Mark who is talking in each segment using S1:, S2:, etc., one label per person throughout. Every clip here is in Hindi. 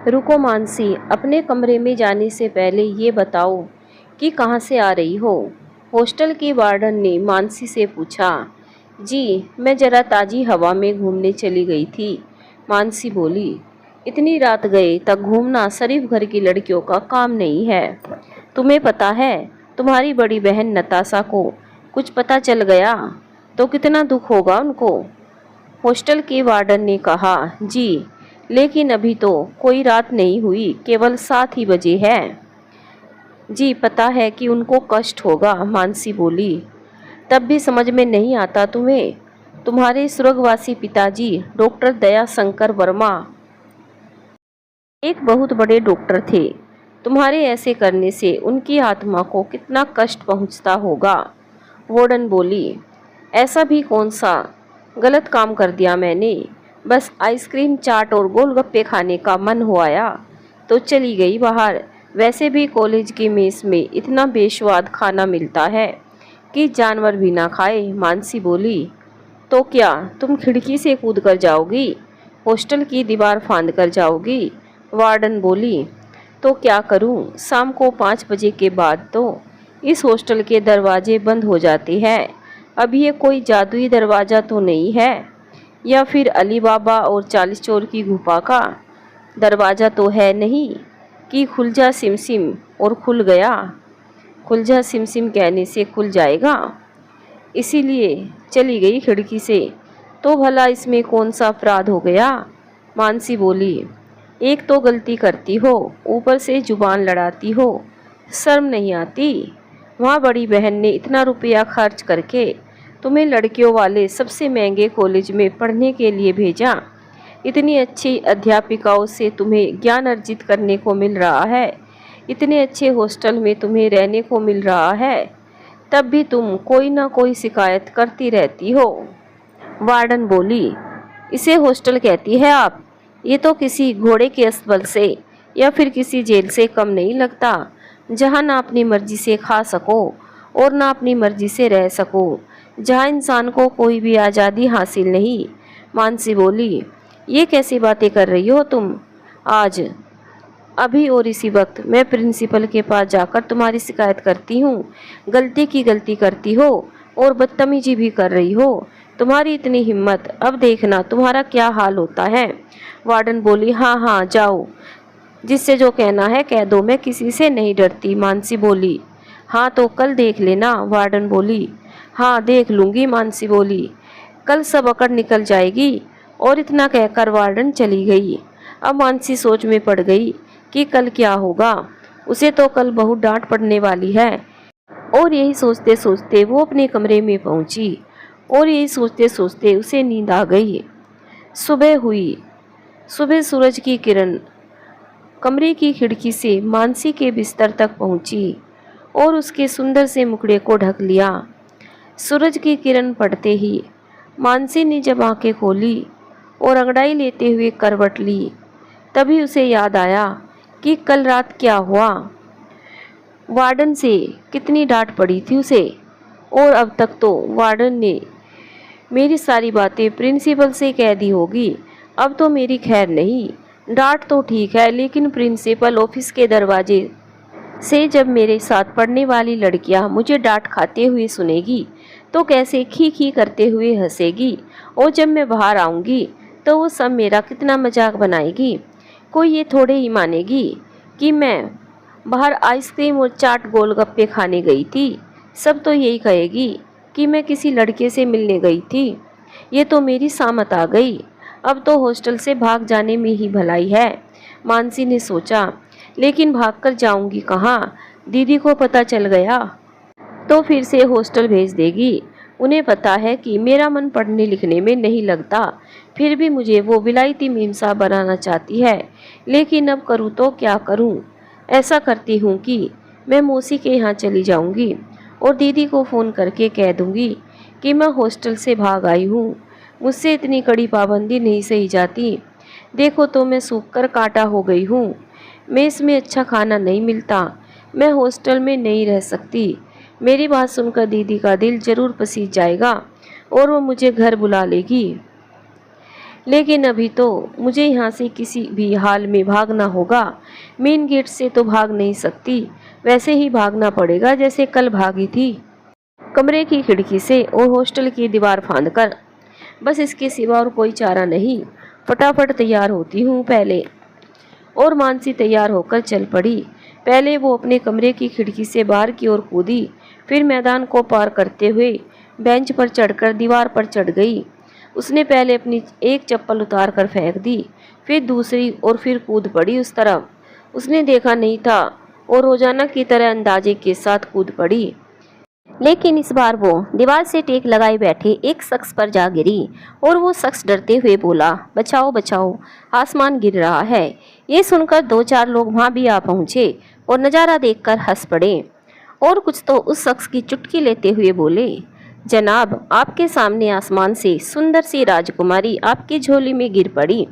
S1: रुको मानसी, अपने कमरे में जाने से पहले ये बताओ कि कहाँ से आ रही हो? हॉस्टल की वार्डन ने मानसी से पूछा। जी, मैं जरा ताज़ी हवा में घूमने चली गई थी, मानसी बोली। इतनी रात गए तक घूमना सिर्फ घर की लड़कियों का काम नहीं है। तुम्हें पता है, तुम्हारी बड़ी बहन नताशा को कुछ पता चल गया तो कितना दुख होगा उनको। हॉस्टल के वार्डन ने कहा। जी, लेकिन अभी तो कोई रात नहीं हुई, केवल 7 ही बजे है। जी, पता है कि उनको कष्ट होगा, मानसी बोली। तब भी समझ में नहीं आता तुम्हें? तुम्हारे स्वर्गवासी पिताजी डॉक्टर दया शंकर वर्मा एक बहुत बड़े डॉक्टर थे। तुम्हारे ऐसे करने से उनकी आत्मा को कितना कष्ट पहुंचता होगा, वार्डन बोली। ऐसा भी कौन सा गलत काम कर दिया मैंने? बस आइसक्रीम, चाट और गोलगप्पे खाने का मन हो आया तो चली गई बाहर। वैसे भी कॉलेज की मेस में इतना बेस्वाद खाना मिलता है कि जानवर भी ना खाए, मानसी बोली। तो क्या तुम खिड़की से कूद कर जाओगी? हॉस्टल की दीवार फांद कर जाओगी? वार्डन बोली। तो क्या करूं? शाम को 5 बजे के बाद तो इस हॉस्टल के दरवाजे बंद हो जाते हैं। अब ये कोई जादुई दरवाज़ा तो नहीं है, या फिर अली बाबा और 40 चोर की गुफा का दरवाज़ा तो है नहीं कि खुल जा सिमसिम और खुल गया। खुल जा सिमसिम कहने से खुल जाएगा, इसीलिए चली गई खिड़की से। तो भला इसमें कौन सा अपराध हो गया, मानसी बोली। एक तो गलती करती हो, ऊपर से जुबान लड़ाती हो, शर्म नहीं आती? वहाँ बड़ी बहन ने इतना रुपया खर्च करके तुम्हें लड़कियों वाले सबसे महंगे कॉलेज में पढ़ने के लिए भेजा। इतनी अच्छी अध्यापिकाओं से तुम्हें ज्ञान अर्जित करने को मिल रहा है, इतने अच्छे हॉस्टल में तुम्हें रहने को मिल रहा है, तब भी तुम कोई ना कोई शिकायत करती रहती हो, वार्डन बोली। इसे हॉस्टल कहती है आप? ये तो किसी घोड़े के अस्तबल से या फिर किसी जेल से कम नहीं लगता, जहाँ ना अपनी मर्जी से खा सको और ना अपनी मर्जी से रह सको, जहाँ इंसान को कोई भी आज़ादी हासिल नहीं, मानसी बोली। ये कैसी बातें कर रही हो तुम? आज अभी और इसी वक्त मैं प्रिंसिपल के पास जाकर तुम्हारी शिकायत करती हूँ। गलती की गलती करती हो और बदतमीजी भी कर रही हो। तुम्हारी इतनी हिम्मत, अब देखना तुम्हारा क्या हाल होता है, वार्डन बोली। हाँ हाँ, जाओ, जिससे जो कहना है कह दो, मैं किसी से नहीं डरती, मानसी बोली। हाँ तो कल देख लेना, वार्डन बोली। हाँ देख लूँगी, मानसी बोली। कल सब अकड़ निकल जाएगी। और इतना कहकर वार्डन चली गई। अब मानसी सोच में पड़ गई कि कल क्या होगा। उसे तो कल बहुत डांट पड़ने वाली है। और यही सोचते सोचते वो अपने कमरे में पहुंची और यही सोचते सोचते उसे नींद आ गई। सुबह हुई। सुबह सूरज की किरण कमरे की खिड़की से मानसी के बिस्तर तक पहुंची और उसके सुंदर से मुखड़े को ढक लिया। सूरज की किरण पड़ते ही मानसी ने जब आंखें खोली और अंगड़ाई लेते हुए करवट ली, तभी उसे याद आया कि कल रात क्या हुआ। वार्डन से कितनी डांट पड़ी थी उसे, और अब तक तो वार्डन ने मेरी सारी बातें प्रिंसिपल से कह दी होगी। अब तो मेरी खैर नहीं। डांट तो ठीक है, लेकिन प्रिंसिपल ऑफिस के दरवाजे से जब मेरे साथ पढ़ने वाली लड़कियां मुझे डांट खाते हुए सुनेगी तो कैसे खी खी करते हुए हंसेगी, और जब मैं बाहर आऊँगी तो वो सब मेरा कितना मजाक बनाएगी। कोई ये थोड़े ही मानेगी कि मैं बाहर आइसक्रीम और चाट गोलगप्पे खाने गई थी। सब तो यही कहेगी कि मैं किसी लड़के से मिलने गई थी। ये तो मेरी सामत आ गई। अब तो हॉस्टल से भाग जाने में ही भलाई है, मानसी ने सोचा। लेकिन भागकर जाऊंगी कहाँ? दीदी को पता चल गया तो फिर से हॉस्टल भेज देगी। उन्हें पता है कि मेरा मन पढ़ने लिखने में नहीं लगता, फिर भी मुझे वो विलायती मीमसा बनाना चाहती है। लेकिन अब करूँ तो क्या करूँ? ऐसा करती हूँ कि मैं मौसी के यहाँ चली जाऊँगी और दीदी को फ़ोन करके कह दूँगी कि मैं हॉस्टल से भाग आई हूँ। मुझसे इतनी कड़ी पाबंदी नहीं सही जाती। देखो तो मैं सूख कर कांटा हो गई हूँ। मेस में अच्छा खाना नहीं मिलता। मैं हॉस्टल में नहीं रह सकती। मेरी बात सुनकर दीदी का दिल जरूर पसीज जाएगा और वो मुझे घर बुला लेगी। लेकिन अभी तो मुझे यहाँ से किसी भी हाल में भागना होगा। मेन गेट से तो भाग नहीं सकती, वैसे ही भागना पड़ेगा जैसे कल भागी थी, कमरे की खिड़की से और हॉस्टल की दीवार फांदकर। बस इसके सिवा और कोई चारा नहीं। फटाफट तैयार होती हूँ पहले। और मानसी तैयार होकर चल पड़ी। पहले वो अपने कमरे की खिड़की से बाहर की ओर कूदी, फिर मैदान को पार करते हुए बेंच पर चढ़कर दीवार पर चढ़ गई। उसने पहले अपनी एक चप्पल उतार कर फेंक दी, फिर दूसरी और फिर कूद पड़ी उस तरफ। उसने देखा नहीं था और रोजाना की तरह अंदाजे के साथ कूद पड़ी। लेकिन इस बार वो दीवार से टेक लगाए बैठे एक शख्स पर जा गिरी और वो शख्स डरते हुए बोला, बचाओ बचाओ, आसमान गिर रहा है। ये सुनकर 2-4 लोग वहां भी आ पहुंचे और नज़ारा देखकर हंस पड़े। और कुछ तो उस शख्स की चुटकी लेते हुए बोले, जनाब, आपके सामने आसमान से सुंदर सी राजकुमारी आपकी झोली में गिर पड़ी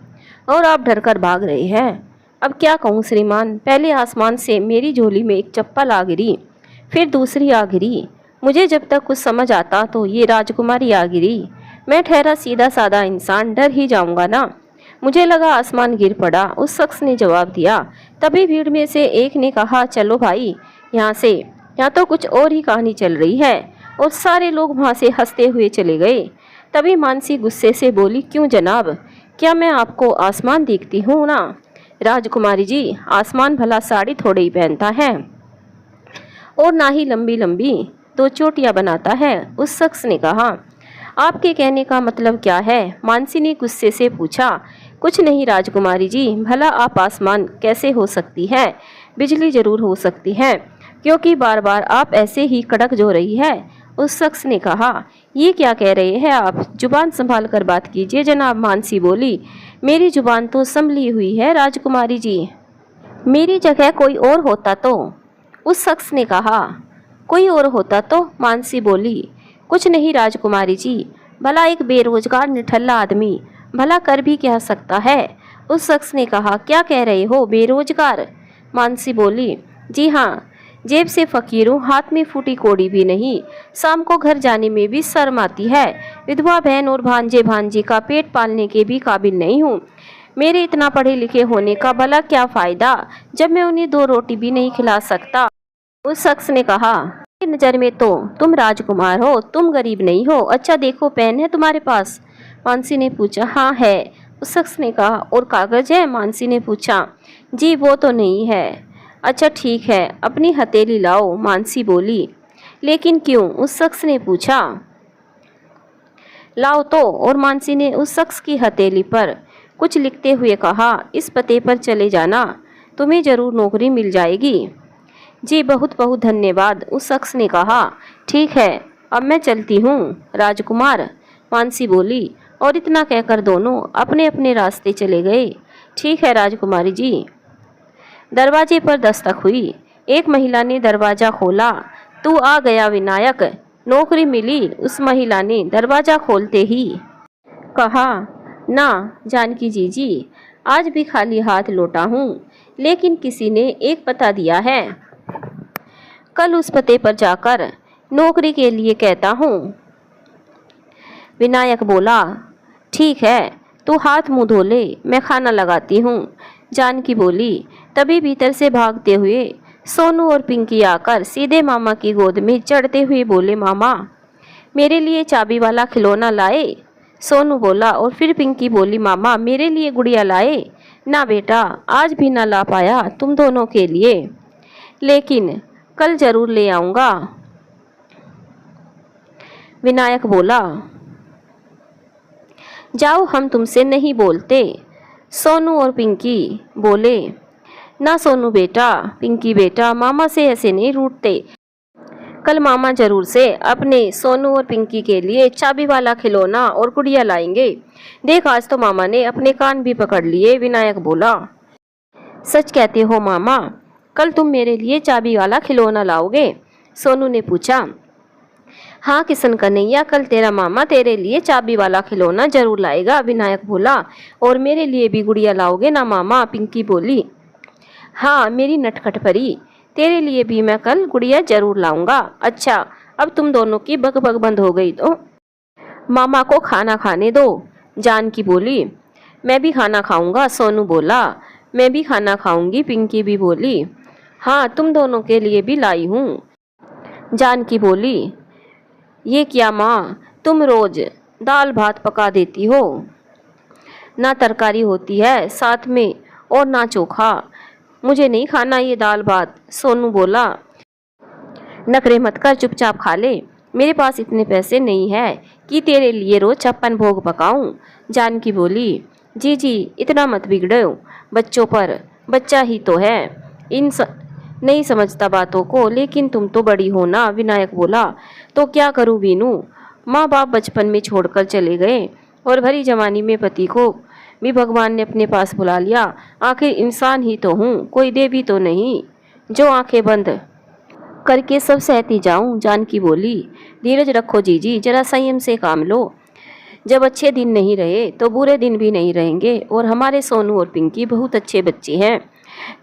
S1: और आप डरकर भाग रहे हैं। अब क्या कहूँ श्रीमान, पहले आसमान से मेरी झोली में एक चप्पल आ गिरी, फिर दूसरी आ गिरी। मुझे जब तक कुछ समझ आता तो ये राजकुमारी आ गिरी। मैं ठहरा सीधा साधा इंसान, डर ही जाऊंगा ना। मुझे लगा आसमान गिर पड़ा, उस शख्स ने जवाब दिया। तभी भीड़ में से एक ने कहा, चलो भाई यहाँ से, यहाँ तो कुछ और ही कहानी चल रही है। और सारे लोग वहाँ से हंसते हुए चले गए। तभी मानसी गुस्से से बोली, क्यों जनाब, क्या मैं आपको आसमान दिखती हूँ ना? राजकुमारी जी, आसमान भला साड़ी थोड़े ही पहनता है और ना ही लंबी लंबी 2 चोटियां बनाता है, उस शख्स ने कहा। आपके कहने का मतलब क्या है? मानसी ने गुस्से से पूछा। कुछ नहीं राजकुमारी जी, भला आप आसमान कैसे हो सकती है? बिजली जरूर हो सकती है, क्योंकि बार बार आप ऐसे ही कड़क जो रही है, उस शख्स ने कहा। ये क्या कह रहे हैं आप? जुबान संभाल कर बात कीजिए जनाब, मानसी बोली। मेरी जुबान तो संभली हुई है राजकुमारी जी। मेरी जगह कोई और होता तो, उस शख्स ने कहा। कोई और होता तो? मानसी बोली। कुछ नहीं राजकुमारी जी, भला एक बेरोजगार निठल्ला आदमी भला कर भी क्या सकता है? उस शख्स ने कहा। क्या कह रहे हो, बेरोजगार? मानसी बोली। जी हाँ, जेब से फकीर हूँ, हाथ में फूटी कोड़ी भी नहीं, शाम को घर जाने में भी शर्म आती है, विधवा बहन और भांजे भांजी का पेट पालने के भी काबिल नहीं हूँ। मेरे इतना पढ़े लिखे होने का भला क्या फ़ायदा, जब मैं उन्हें 2 रोटी भी नहीं खिला सकता? उस शख्स ने कहा। मेरी नज़र में तो तुम राजकुमार हो, तुम गरीब नहीं हो। अच्छा देखो, पेन है तुम्हारे पास? मानसी ने पूछा। हाँ है, उस शख्स ने कहा। और कागज है? मानसी ने पूछा। जी वो तो नहीं है। अच्छा ठीक है, अपनी हथेली लाओ, मानसी बोली। लेकिन क्यों? उस शख्स ने पूछा। लाओ तो। और मानसी ने उस शख्स की हथेली पर कुछ लिखते हुए कहा, इस पते पर चले जाना, तुम्हें जरूर नौकरी मिल जाएगी। जी बहुत बहुत धन्यवाद, उस शख्स ने कहा। ठीक है, अब मैं चलती हूँ राजकुमार, मानसी बोली। और इतना कहकर दोनों अपने अपने रास्ते चले गए। ठीक है राजकुमारी जी। दरवाजे पर दस्तक हुई। एक महिला ने दरवाज़ा खोला। तू आ गया विनायक, नौकरी मिली, उस महिला ने दरवाज़ा खोलते ही कहा। ना जानकी जी, आज भी खाली हाथ लौटा हूँ, लेकिन किसी ने एक पता दिया है, कल उस पते पर जाकर नौकरी के लिए कहता हूँ। विनायक बोला। ठीक है, तू हाथ मुंह धो ले, मैं खाना लगाती हूँ, जानकी बोली। तभी भीतर से भागते हुए सोनू और पिंकी आकर सीधे मामा की गोद में चढ़ते हुए बोले, मामा मेरे लिए चाबी वाला खिलौना लाए? सोनू बोला। और फिर पिंकी बोली, मामा मेरे लिए गुड़िया लाए? ना बेटा, आज भी ना ला पाया तुम दोनों के लिए, लेकिन कल जरूर ले आऊँगा, विनायक बोला। जाओ, हम तुमसे नहीं बोलते, सोनू और पिंकी बोले। ना सोनू बेटा, पिंकी बेटा, मामा से ऐसे नहीं रूठते, कल मामा जरूर से अपने सोनू और पिंकी के लिए चाबी वाला खिलौना और गुड़िया लाएंगे। देख, आज तो मामा ने अपने कान भी पकड़ लिए, विनायक बोला। सच कहते हो मामा, कल तुम मेरे लिए चाबी वाला खिलौना लाओगे? सोनू ने पूछा। हाँ किशन कन्हैया, कल तेरा मामा तेरे लिए चाबी वाला खिलौना जरूर लाएगा, विनायक बोला। और मेरे लिए भी गुड़िया लाओगे ना मामा? पिंकी बोली। हाँ मेरी नटखट परी, तेरे लिए भी मैं कल गुड़िया जरूर लाऊंगा। अच्छा, अब तुम दोनों की बक बक बंद हो गई तो मामा को खाना खाने दो, जानकी बोली। मैं भी खाना खाऊंगा, सोनू बोला। मैं भी खाना खाऊंगी, पिंकी भी बोली। हाँ, तुम दोनों के लिए भी लाई हूँ, जानकी बोली। ये क्या माँ, तुम रोज दाल भात पका देती हो, ना तरकारी होती है साथ में और ना चोखा। मुझे नहीं खाना ये दाल भात, सोनू बोला। नखरे मत कर, चुपचाप खा ले। मेरे पास इतने पैसे नहीं है कि तेरे लिए रोज 56 भोग पकाऊं, जानकी बोली। जी जी, इतना मत बिगड़ो बच्चों पर, बच्चा ही तो है, नहीं समझता बातों को। लेकिन तुम तो बड़ी हो ना, विनायक बोला। तो क्या करूं वीनू, माँ बाप बचपन में छोड़कर चले गए और भरी जवानी में पति को भी भगवान ने अपने पास बुला लिया। आखिर इंसान ही तो हूँ, कोई देवी तो नहीं जो आंखें बंद करके सब सहती जाऊं, जानकी बोली। धीरज रखो जीजी, जरा संयम से काम लो। जब अच्छे दिन नहीं रहे तो बुरे दिन भी नहीं रहेंगे, और हमारे सोनू और पिंकी बहुत अच्छे बच्चे हैं।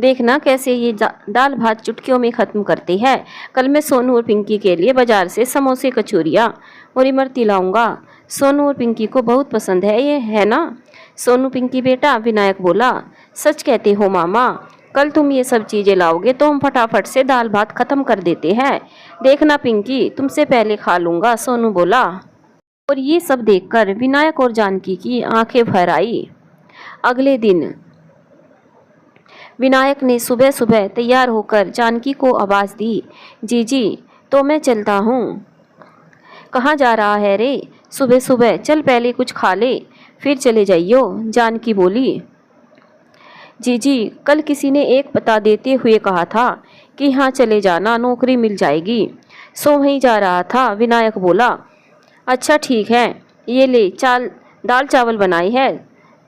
S1: देखना कैसे ये दाल भात चुटकियों में ख़त्म करते हैं। कल मैं सोनू और पिंकी के लिए बाजार से समोसे, कचौरियाँ और इमरती लाऊंगा। सोनू और पिंकी को बहुत पसंद है ये, है ना सोनू पिंकी बेटा, विनायक बोला। सच कहते हो मामा, कल तुम ये सब चीज़ें लाओगे तो हम फटाफट से दाल भात ख़त्म कर देते हैं। देखना पिंकी, तुमसे पहले खा लूँगा, सोनू बोला। और ये सब देखकर विनायक और जानकी की आंखें भर आई। अगले दिन विनायक ने सुबह सुबह तैयार होकर जानकी को आवाज़ दी। जीजी, तो मैं चलता हूँ। कहाँ जा रहा है रे सुबह सुबह, चल पहले कुछ खा ले फिर चले जाइयो, जानकी बोली। जीजी, कल किसी ने एक पता देते हुए कहा था कि यहाँ चले जाना, नौकरी मिल जाएगी, सो वहीं जा रहा था, विनायक बोला। अच्छा ठीक है, ये ले दाल चावल बनाई है,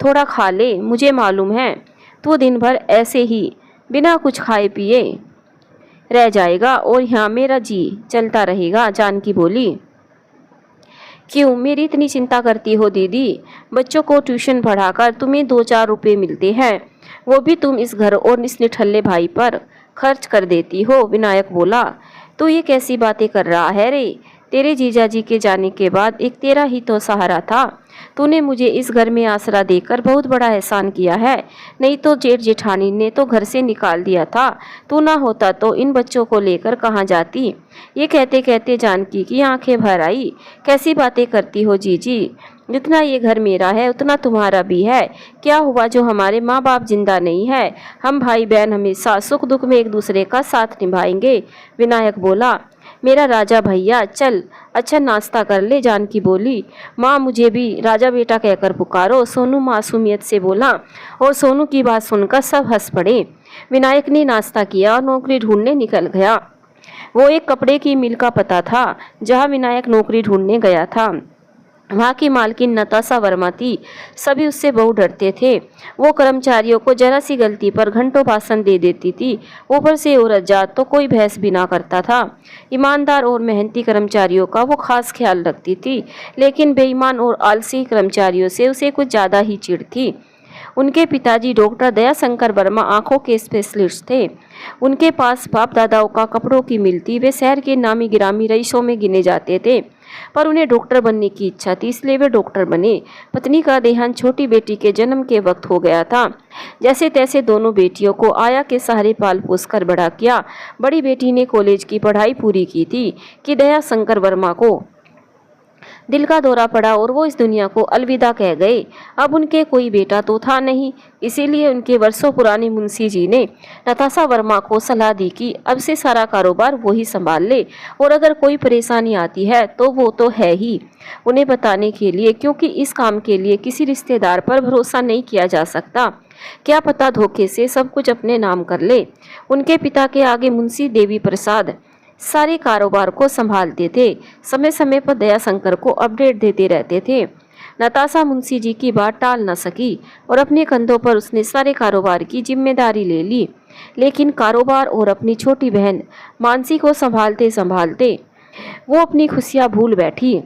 S1: थोड़ा खा ले। मुझे मालूम है तू दिन भर ऐसे ही बिना कुछ खाए पिए रह जाएगा और यहाँ मेरा जी चलता रहेगा, जानकी बोली। क्यों मेरी इतनी चिंता करती हो दीदी, बच्चों को ट्यूशन पढ़ाकर तुम्हें 2-4 रुपए मिलते हैं, वो भी तुम इस घर और इस निठल्ले भाई पर खर्च कर देती हो, विनायक बोला। तू ये कैसी बातें कर रहा है रे, तेरे जीजाजी के जाने के बाद एक तेरा ही तो सहारा था। तूने मुझे इस घर में आसरा देकर बहुत बड़ा एहसान किया है, नहीं तो जेठ जेठानी ने तो घर से निकाल दिया था। तू ना होता तो इन बच्चों को लेकर कहाँ जाती। ये कहते कहते जानकी की आंखें भर आई। कैसी बातें करती हो जीजी, जितना ये घर मेरा है उतना तुम्हारा भी है। क्या हुआ जो हमारे माँ बाप जिंदा नहीं है, हम भाई बहन हमेशा सुख दुख में एक दूसरे का साथ निभाएंगे, विनायक बोला। मेरा राजा भैया, चल अच्छा नाश्ता कर ले, जानकी बोली। माँ, मुझे भी राजा बेटा कहकर पुकारो, सोनू मासूमियत से बोला। और सोनू की बात सुनकर सब हंस पड़े। विनायक ने नाश्ता किया और नौकरी ढूंढने निकल गया। वो एक कपड़े की मिल का पता था जहाँ विनायक नौकरी ढूंढने गया था। वहाँ की मालकिन नताशा वर्मा थी। सभी उससे बहुत डरते थे। वो कर्मचारियों को जरा सी गलती पर घंटों भाषण दे देती थी। ऊपर से औरत जात तो कोई बहस भी ना करता था। ईमानदार और मेहनती कर्मचारियों का वो खास ख्याल रखती थी, लेकिन बेईमान और आलसी कर्मचारियों से उसे कुछ ज़्यादा ही चिढ़ थी। उनके पिताजी डॉक्टर दयाशंकर वर्मा आंखों के स्पेशलिस्ट थे। उनके पास बाप दादाओं का कपड़ों की मिल थी। वे शहर के नामी गिरामी रईसों में गिने जाते थे, पर उन्हें डॉक्टर बनने की इच्छा थी, इसलिए वे डॉक्टर बने। पत्नी का देहांत छोटी बेटी के जन्म के वक्त हो गया था। जैसे तैसे दोनों बेटियों को आया के सहारे पाल पोस कर बड़ा किया। बड़ी बेटी ने कॉलेज की पढ़ाई पूरी की थी कि दयाशंकर वर्मा को दिल का दौरा पड़ा और वो इस दुनिया को अलविदा कह गए। अब उनके कोई बेटा तो था नहीं, इसीलिए उनके वर्षों पुराने मुंशी जी ने नताशा वर्मा को सलाह दी कि अब से सारा कारोबार वो ही संभाल ले, और अगर कोई परेशानी आती है तो वो तो है ही उन्हें बताने के लिए, क्योंकि इस काम के लिए किसी रिश्तेदार पर भरोसा नहीं किया जा सकता। क्या पता धोखे से सब कुछ अपने नाम कर ले। उनके पिता के आगे मुंशी देवी प्रसाद सारे कारोबार को संभालते थे। समय समय पर दयाशंकर को अपडेट देते रहते थे। नताशा मुंशी जी की बात टाल न सकी और अपने कंधों पर उसने सारे कारोबार की जिम्मेदारी ले ली। लेकिन कारोबार और अपनी छोटी बहन मानसी को संभालते संभालते वो अपनी खुशियाँ भूल बैठी।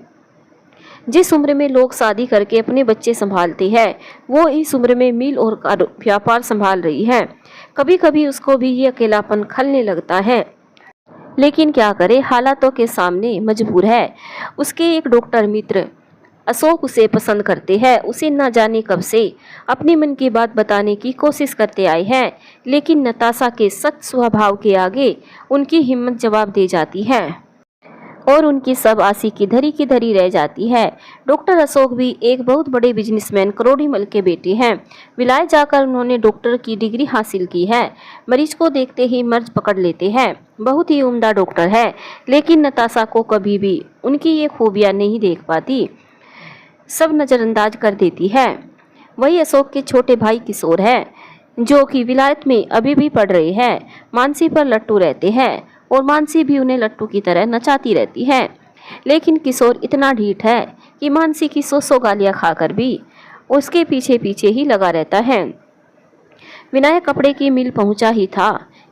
S1: जिस उम्र में लोग शादी करके अपने बच्चे संभालते हैं, वो इस उम्र में मिल और व्यापार संभाल रही है। कभी कभी उसको भी ये अकेलापन खलने लगता है, लेकिन क्या करे, हालातों के सामने मजबूर है। उसके एक डॉक्टर मित्र अशोक उसे पसंद करते हैं, उसे न जाने कब से अपने मन की बात बताने की कोशिश करते आए हैं, लेकिन नताशा के सख्त स्वभाव के आगे उनकी हिम्मत जवाब दे जाती है और उनकी सब आशी की धरी रह जाती है। डॉक्टर अशोक भी एक बहुत बड़े बिजनेसमैन करोड़ीमल के बेटे हैं। विलायत जाकर उन्होंने डॉक्टर की डिग्री हासिल की है। मरीज को देखते ही मर्ज पकड़ लेते हैं। बहुत ही उम्दा डॉक्टर है, लेकिन नताशा को कभी भी उनकी ये खूबियां नहीं देख पाती, सब नज़रअंदाज कर देती है। वही अशोक के छोटे भाई किशोर है, जो कि विलायत में अभी भी पढ़ रहे हैं। मानसी पर लट्टू रहते हैं और मानसी भी उन्हें लट्टू की तरह नचाती रहती है, लेकिन किशोर इतना ढीठ है कि मानसी की सौ गालियां खाकर भी उसके पीछे पीछे ही लगा रहता है। विनायक कपड़े की मिल पहुंचा ही था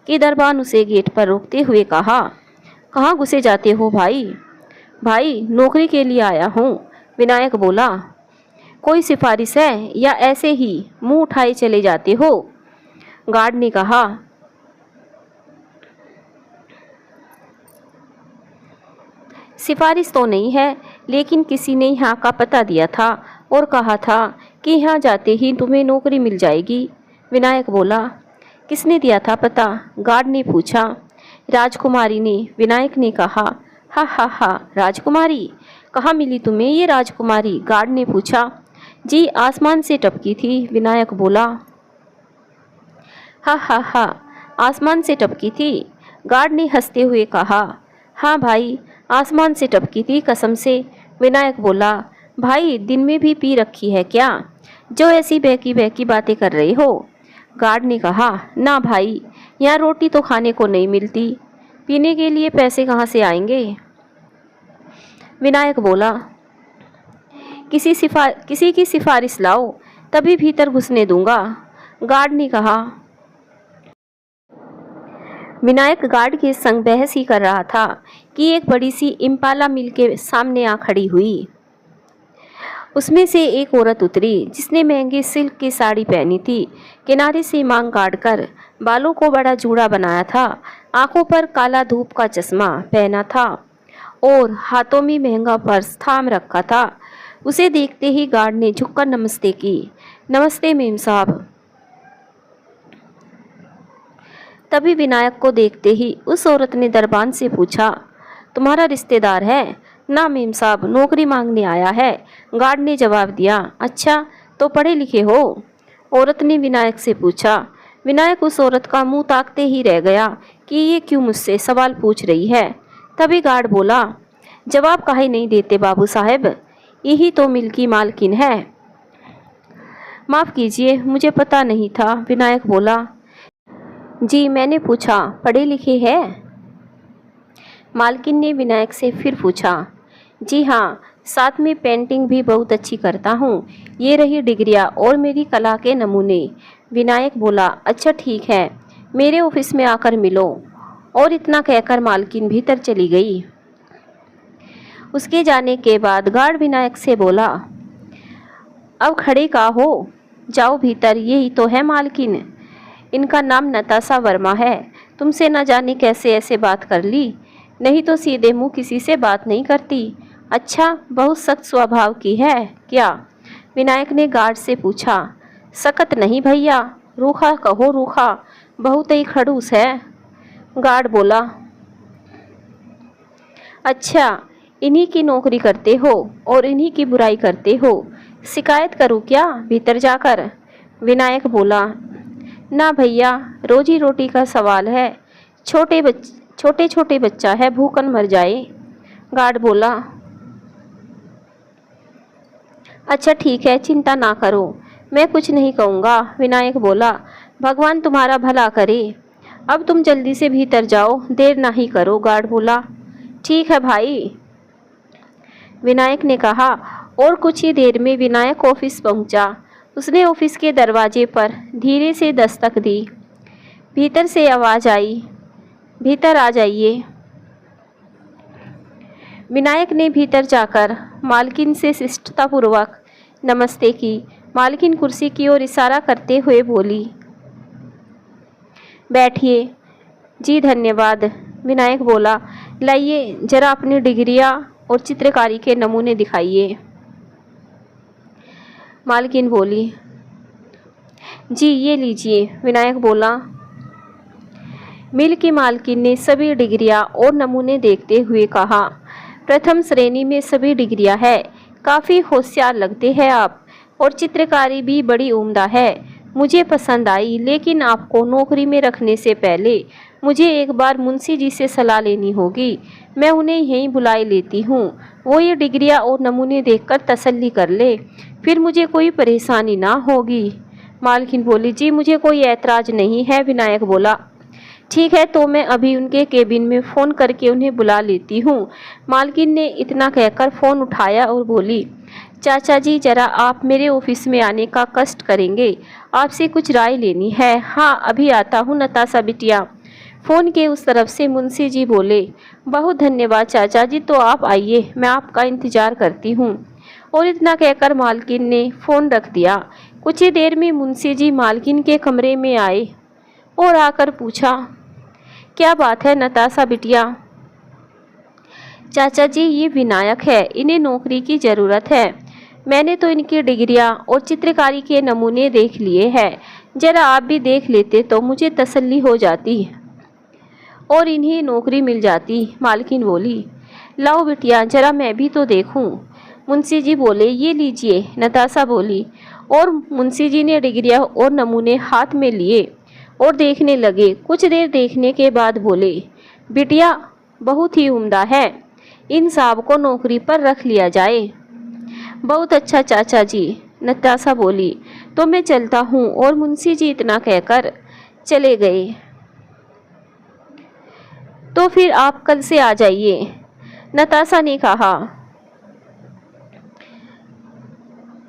S1: कि दरबान उसे गेट पर रोकते हुए कहा, कहाँ घुसे जाते हो भाई? भाई, नौकरी के लिए आया हूँ, विनायक बोला। कोई सिफारिश है या ऐसे ही मुंह उठाए चले जाते हो? गार्ड ने कहा। सिफारिश तो नहीं है, लेकिन किसी ने यहाँ का पता दिया था और कहा था कि यहाँ जाते ही तुम्हें नौकरी मिल जाएगी, विनायक बोला। किसने दिया था पता? गार्ड ने पूछा। राजकुमारी ने, विनायक ने कहा। हा, राजकुमारी? कहाँ मिली तुम्हें ये राजकुमारी? गार्ड ने पूछा। जी, आसमान से टपकी थी, विनायक बोला। हा, आसमान से टपकी थी, गार्ड ने हंसते हुए कहा। हाँ भाई, आसमान से टपकी थी कसम से, विनायक बोला। भाई, दिन में भी पी रखी है क्या, जो ऐसी बहकी बहकी बातें कर रहे हो? गार्ड ने कहा। ना भाई, यहाँ रोटी तो खाने को नहीं मिलती, पीने के लिए पैसे कहाँ से आएंगे, विनायक बोला। किसी की सिफारिश लाओ, तभी भीतर घुसने दूंगा, गार्ड ने कहा। विनायक गार्ड के संग बहस ही कर रहा था कि एक बड़ी सी इम्पाला मिल के सामने आ खड़ी हुई। उसमें से एक औरत उतरी जिसने महंगी सिल्क की साड़ी पहनी थी, किनारे से मांग काट कर बालों को बड़ा जूड़ा बनाया था, आंखों पर काला धूप का चश्मा पहना था और हाथों में महंगा पर्स थाम रखा था। उसे देखते ही गार्ड ने झुककर नमस्ते की। नमस्ते मेम साहब। तभी विनायक को देखते ही उस औरत ने दरबान से पूछा, तुम्हारा रिश्तेदार है? ना मेम साहब, नौकरी मांगने आया है, गार्ड ने जवाब दिया। अच्छा, तो पढ़े लिखे हो? औरत ने विनायक से पूछा। विनायक उस औरत का मुंह ताकते ही रह गया कि ये क्यों मुझसे सवाल पूछ रही है। तभी गार्ड बोला, जवाब काहे नहीं देते बाबू साहब, यही तो मिल की मालकिन है। माफ़ कीजिए, मुझे पता नहीं था, विनायक बोला। जी, मैंने पूछा पढ़े लिखे हैं? मालकिन ने विनायक से फिर पूछा। जी हाँ, साथ में पेंटिंग भी बहुत अच्छी करता हूँ, ये रही डिग्रियाँ और मेरी कला के नमूने, विनायक बोला। अच्छा ठीक है, मेरे ऑफिस में आकर मिलो। और इतना कहकर मालकिन भीतर चली गई। उसके जाने के बाद गार्ड विनायक से बोला, अब खड़े का हो, जाओ भीतर, यही तो है मालकिन, इनका नाम नताशा वर्मा है। तुमसे न जाने कैसे ऐसे बात कर ली, नहीं तो सीधे मुंह किसी से बात नहीं करती। अच्छा, बहुत सख्त स्वभाव की है क्या, विनायक ने गार्ड से पूछा। सख्त नहीं भैया, रूखा कहो, रूखा, बहुत ही खड़ूस है, गार्ड बोला। अच्छा, इन्हीं की नौकरी करते हो और इन्हीं की बुराई करते हो, शिकायत करूँ क्या भीतर जाकर, विनायक बोला। ना भैया, रोजी रोटी का सवाल है, छोटे छोटे बच्चा है, भूखन मर जाए, गार्ड बोला। अच्छा ठीक है, चिंता ना करो, मैं कुछ नहीं कहूँगा, विनायक बोला। भगवान तुम्हारा भला करे, अब तुम जल्दी से भीतर जाओ, देर ना ही करो, गार्ड बोला। ठीक है भाई, विनायक ने कहा। और कुछ ही देर में विनायक ऑफिस पहुंचा। उसने ऑफिस के दरवाजे पर धीरे से दस्तक दी। भीतर से आवाज़ आई, भीतर आ जाइए। विनायक ने भीतर जाकर मालकिन से शिष्टतापूर्वक नमस्ते की। मालकिन कुर्सी की ओर इशारा करते हुए बोली, बैठिए। जी धन्यवाद, विनायक बोला। लाइए, जरा अपनी डिग्रियां और चित्रकारी के नमूने दिखाइए। मालकिन बोली। जी ये लीजिए, विनायक बोला। मिल की मालकिन ने सभी डिग्रियां और नमूने देखते हुए कहा, प्रथम श्रेणी में सभी डिग्रियां है, काफ़ी होशियार लगते हैं आप, और चित्रकारी भी बड़ी उम्दा है, मुझे पसंद आई। लेकिन आपको नौकरी में रखने से पहले मुझे एक बार मुंशी जी से सलाह लेनी होगी। मैं उन्हें यहीं बुलाई लेती हूँ, वो ये डिग्रियां और नमूने देखकर तसल्ली कर ले, फिर मुझे कोई परेशानी ना होगी। मालकिन बोली, जी मुझे कोई ऐतराज़ नहीं है। विनायक बोला, ठीक है, तो मैं अभी उनके केबिन में फ़ोन करके उन्हें बुला लेती हूँ। मालकिन ने इतना कहकर फ़ोन उठाया और बोली, चाचा जी ज़रा आप मेरे ऑफिस में आने का कष्ट करेंगे, आपसे कुछ राय लेनी है। हाँ अभी आता हूँ नताशा बिटिया। फ़ोन के उस तरफ से मुंशी जी बोले, बहुत धन्यवाद चाचा जी, तो आप आइए, मैं आपका इंतज़ार करती हूँ। और इतना कहकर मालकिन ने फ़ोन रख दिया। कुछ ही देर में मुंशी जी मालकिन के कमरे में आए और आकर पूछा, क्या बात है नताशा बिटिया? चाचा जी ये विनायक है, इन्हें नौकरी की ज़रूरत है। मैंने तो इनकी डिग्रियां और चित्रकारी के नमूने देख लिए हैं, ज़रा आप भी देख लेते तो मुझे तसल्ली हो जाती और इन्हें नौकरी मिल जाती। मालकिन बोली, लाओ बिटिया ज़रा मैं भी तो देखूं। मुंशी जी बोले, ये लीजिए। नताशा बोली, और मुंशी जी ने डिग्रियां और नमूने हाथ में लिए और देखने लगे। कुछ देर देखने के बाद बोले, बिटिया बहुत ही उम्दा है, इन साहब को नौकरी पर रख लिया जाए। बहुत अच्छा चाचा जी, नताशा बोली, तो मैं चलता हूँ। और मुंशी जी इतना कहकर चले गए। तो फिर आप कल से आ जाइए, नताशा ने कहा।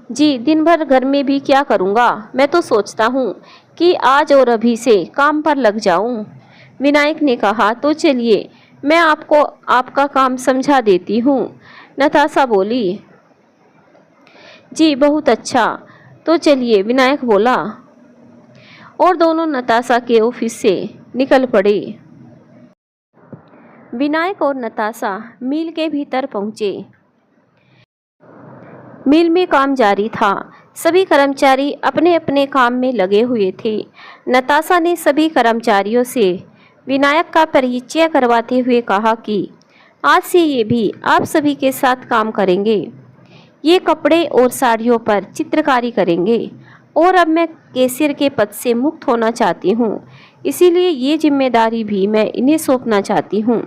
S1: जी दिन भर घर में भी क्या करूँगा, मैं तो सोचता हूँ कि आज और अभी से काम पर लग जाऊं। विनायक ने कहा, तो चलिए मैं आपको आपका काम समझा देती हूँ। नताशा बोली, जी बहुत अच्छा, तो चलिए, विनायक बोला। और दोनों नताशा के ऑफिस से निकल पड़े। विनायक और नताशा मिल के भीतर पहुँचे। मिल में काम जारी था, सभी कर्मचारी अपने अपने काम में लगे हुए थे। नताशा ने सभी कर्मचारियों से विनायक का परिचय करवाते हुए कहा कि आज से ये भी आप सभी के साथ काम करेंगे, ये कपड़े और साड़ियों पर चित्रकारी करेंगे, और अब मैं कैशियर के पद से मुक्त होना चाहती हूँ, इसीलिए ये जिम्मेदारी भी मैं इन्हें सौंपना चाहती हूँ।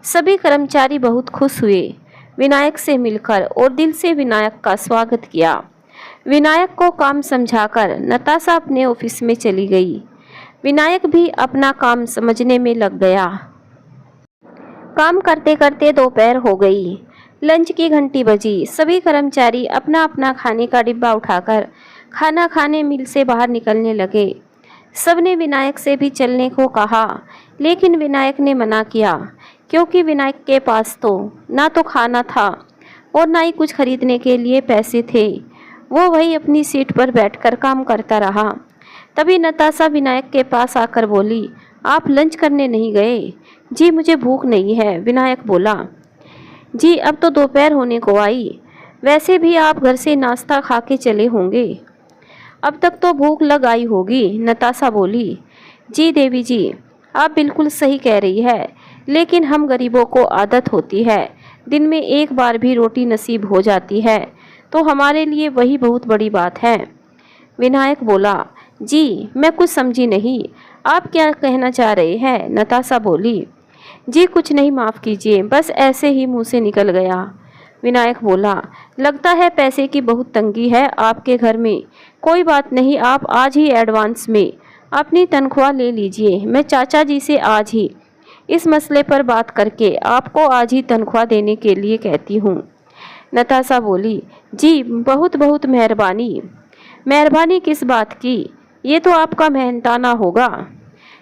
S1: सभी कर्मचारी बहुत खुश हुए विनायक से मिलकर और दिल से विनायक का स्वागत किया। विनायक को काम समझाकर नताशा अपने ऑफिस में चली गई। विनायक भी अपना काम समझने में लग गया। काम करते करते दोपहर हो गई। लंच की घंटी बजी। सभी कर्मचारी अपना अपना खाने का डिब्बा उठाकर खाना खाने मिल से बाहर निकलने लगे। सबने विनायक से भी चलने को कहा, लेकिन विनायक ने मना किया, क्योंकि विनायक के पास तो ना तो खाना था और ना ही कुछ खरीदने के लिए पैसे थे। वो वही अपनी सीट पर बैठकर काम करता रहा। तभी नताशा विनायक के पास आकर बोली, आप लंच करने नहीं गए? जी मुझे भूख नहीं है, विनायक बोला। जी अब तो दोपहर होने को आई, वैसे भी आप घर से नाश्ता खा के चले होंगे, अब तक तो भूख लग आई होगी, नताशा बोली। जी देवी जी, आप बिल्कुल सही कह रही है, लेकिन हम गरीबों को आदत होती है, दिन में एक बार भी रोटी नसीब हो जाती है तो हमारे लिए वही बहुत बड़ी बात है, विनायक बोला। जी मैं कुछ समझी नहीं, आप क्या कहना चाह रहे हैं? नताशा बोली। जी कुछ नहीं, माफ़ कीजिए, बस ऐसे ही मुंह से निकल गया, विनायक बोला। लगता है पैसे की बहुत तंगी है आपके घर में। कोई बात नहीं, आप आज ही एडवांस में अपनी तनख्वाह ले लीजिए। मैं चाचा जी से आज ही इस मसले पर बात करके आपको आज ही तनख्वाह देने के लिए कहती हूँ, नताशा बोली। जी बहुत बहुत मेहरबानी। मेहरबानी किस बात की, ये तो आपका मेहनताना होगा।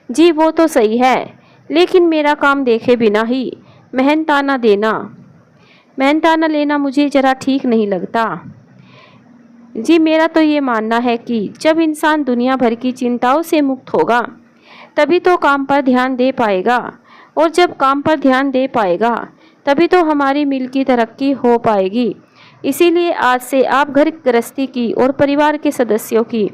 S1: जी वो तो सही है, लेकिन मेरा काम देखे बिना ही मेहनताना लेना मुझे ज़रा ठीक नहीं लगता। जी मेरा तो ये मानना है कि जब इंसान दुनिया भर की चिंताओं से मुक्त होगा तभी तो काम पर ध्यान दे पाएगा, और जब काम पर ध्यान दे पाएगा तभी तो हमारी मिल की तरक्की हो पाएगी। इसीलिए आज से आप घर गृहस्थी की और परिवार के सदस्यों की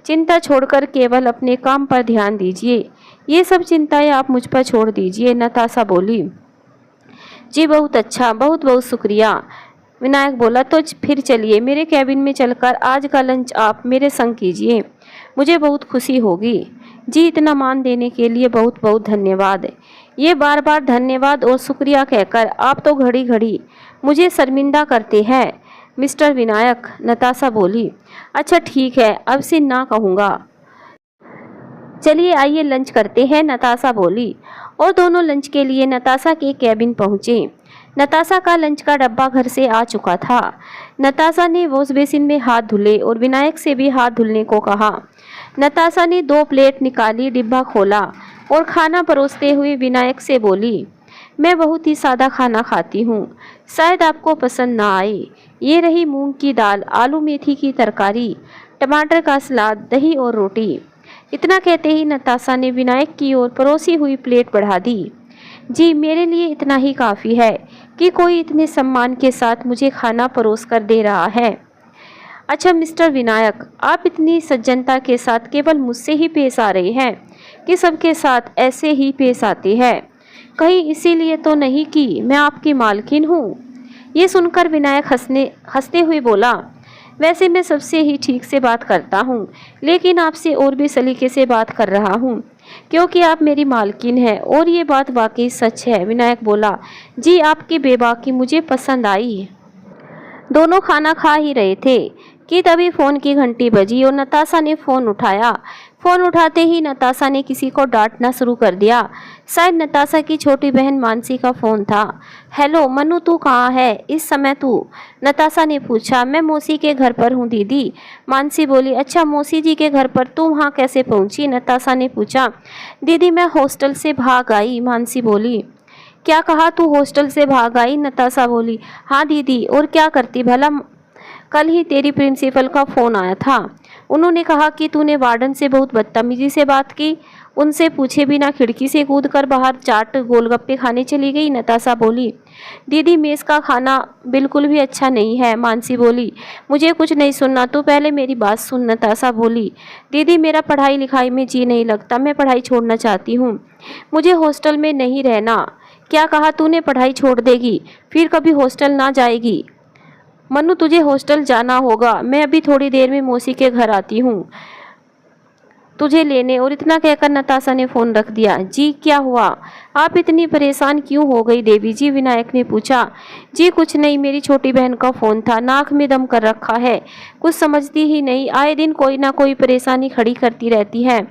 S1: चिंता छोड़कर केवल अपने काम पर ध्यान दीजिए। ये सब चिंताएं आप मुझ पर छोड़ दीजिए, नताशा बोली। जी बहुत अच्छा, बहुत बहुत शुक्रिया, विनायक बोला। तो फिर चलिए मेरे कैबिन में चलकर आज का लंच आप मेरे संग कीजिए, मुझे बहुत खुशी होगी। जी इतना मान देने के लिए बहुत बहुत धन्यवाद। ये बार बार धन्यवाद और शुक्रिया कहकर आप तो घड़ी घड़ी मुझे शर्मिंदा करते हैं मिस्टर विनायक, नताशा बोली। अच्छा ठीक है, अब से ना कहूँगा। चलिए आइए लंच करते हैं, नताशा बोली। और दोनों लंच के लिए नताशा के कैबिन पहुंचे। नताशा का लंच का डब्बा घर से आ चुका था। नताशा ने वॉश बेसिन में हाथ धुले और विनायक से भी हाथ धुलने को कहा। नताशा ने 2 प्लेट निकाली, डिब्बा खोला और खाना परोसते हुए विनायक से बोली, मैं बहुत ही सादा खाना खाती हूँ, शायद आपको पसंद ना आए। ये रही मूंग की दाल, आलू मेथी की तरकारी, टमाटर का सलाद, दही और रोटी। इतना कहते ही नताशा ने विनायक की ओर परोसी हुई प्लेट बढ़ा दी। जी मेरे लिए इतना ही काफ़ी है कि कोई इतने सम्मान के साथ मुझे खाना परोस कर दे रहा है। अच्छा मिस्टर विनायक, आप इतनी सज्जनता के साथ केवल मुझसे ही पेश आ रहे हैं कि सबके साथ ऐसे ही पेश आते हैं? कहीं इसीलिए तो नहीं कि मैं आपकी मालकिन हूँ? ये सुनकर विनायक हंसते हुए बोला, वैसे मैं सबसे ही ठीक से बात करता हूँ, लेकिन आपसे और भी सलीके से बात कर रहा हूँ क्योंकि आप मेरी मालकिन हैं और ये बात वाकई सच है, विनायक बोला। जी आपकी बेबाकी मुझे पसंद आई। दोनों खाना खा ही रहे थे कि तभी फ़ोन की घंटी बजी और नताशा ने फ़ोन उठाया। फ़ोन उठाते ही नताशा ने किसी को डांटना शुरू कर दिया। शायद नताशा की छोटी बहन मानसी का फ़ोन था। हेलो मनु, तू कहाँ है इस समय तू? नताशा ने पूछा। मैं मौसी के घर पर हूँ दीदी, मानसी बोली। अच्छा मौसी जी के घर पर, तू वहाँ कैसे पहुँची? नताशा ने पूछा। दीदी मैं हॉस्टल से भाग आई, मानसी बोली। क्या कहा, तू हॉस्टल से भाग आई? नताशा बोली। हाँ दीदी, और क्या करती भला? कल ही तेरी प्रिंसिपल का फ़ोन आया था, उन्होंने कहा कि तूने वार्डन से बहुत बदतमीजी से बात की, उनसे पूछे बिना खिड़की से कूदकर बाहर चाट गोलगप्पे खाने चली गई। नताशा बोली। दीदी मेस का खाना बिल्कुल भी अच्छा नहीं है, मानसी बोली। मुझे कुछ नहीं सुनना, तू पहले मेरी बात सुन, नताशा बोली। दीदी मेरा पढ़ाई लिखाई में जी नहीं लगता, मैं पढ़ाई छोड़ना चाहती हूँ, मुझे हॉस्टल में नहीं रहना। क्या कहा तूने? पढ़ाई छोड़ देगी, फिर कभी हॉस्टल ना जाएगी? मनु तुझे हॉस्टल जाना होगा, मैं अभी थोड़ी देर में मौसी के घर आती हूँ तुझे लेने। और इतना कहकर नताशा ने फ़ोन रख दिया। जी क्या हुआ, आप इतनी परेशान क्यों हो गई देवी जी? विनायक ने पूछा। जी कुछ नहीं, मेरी छोटी बहन का फ़ोन था, नाक में दम कर रखा है, कुछ समझती ही नहीं, आए दिन कोई ना कोई परेशानी खड़ी करती रहती है।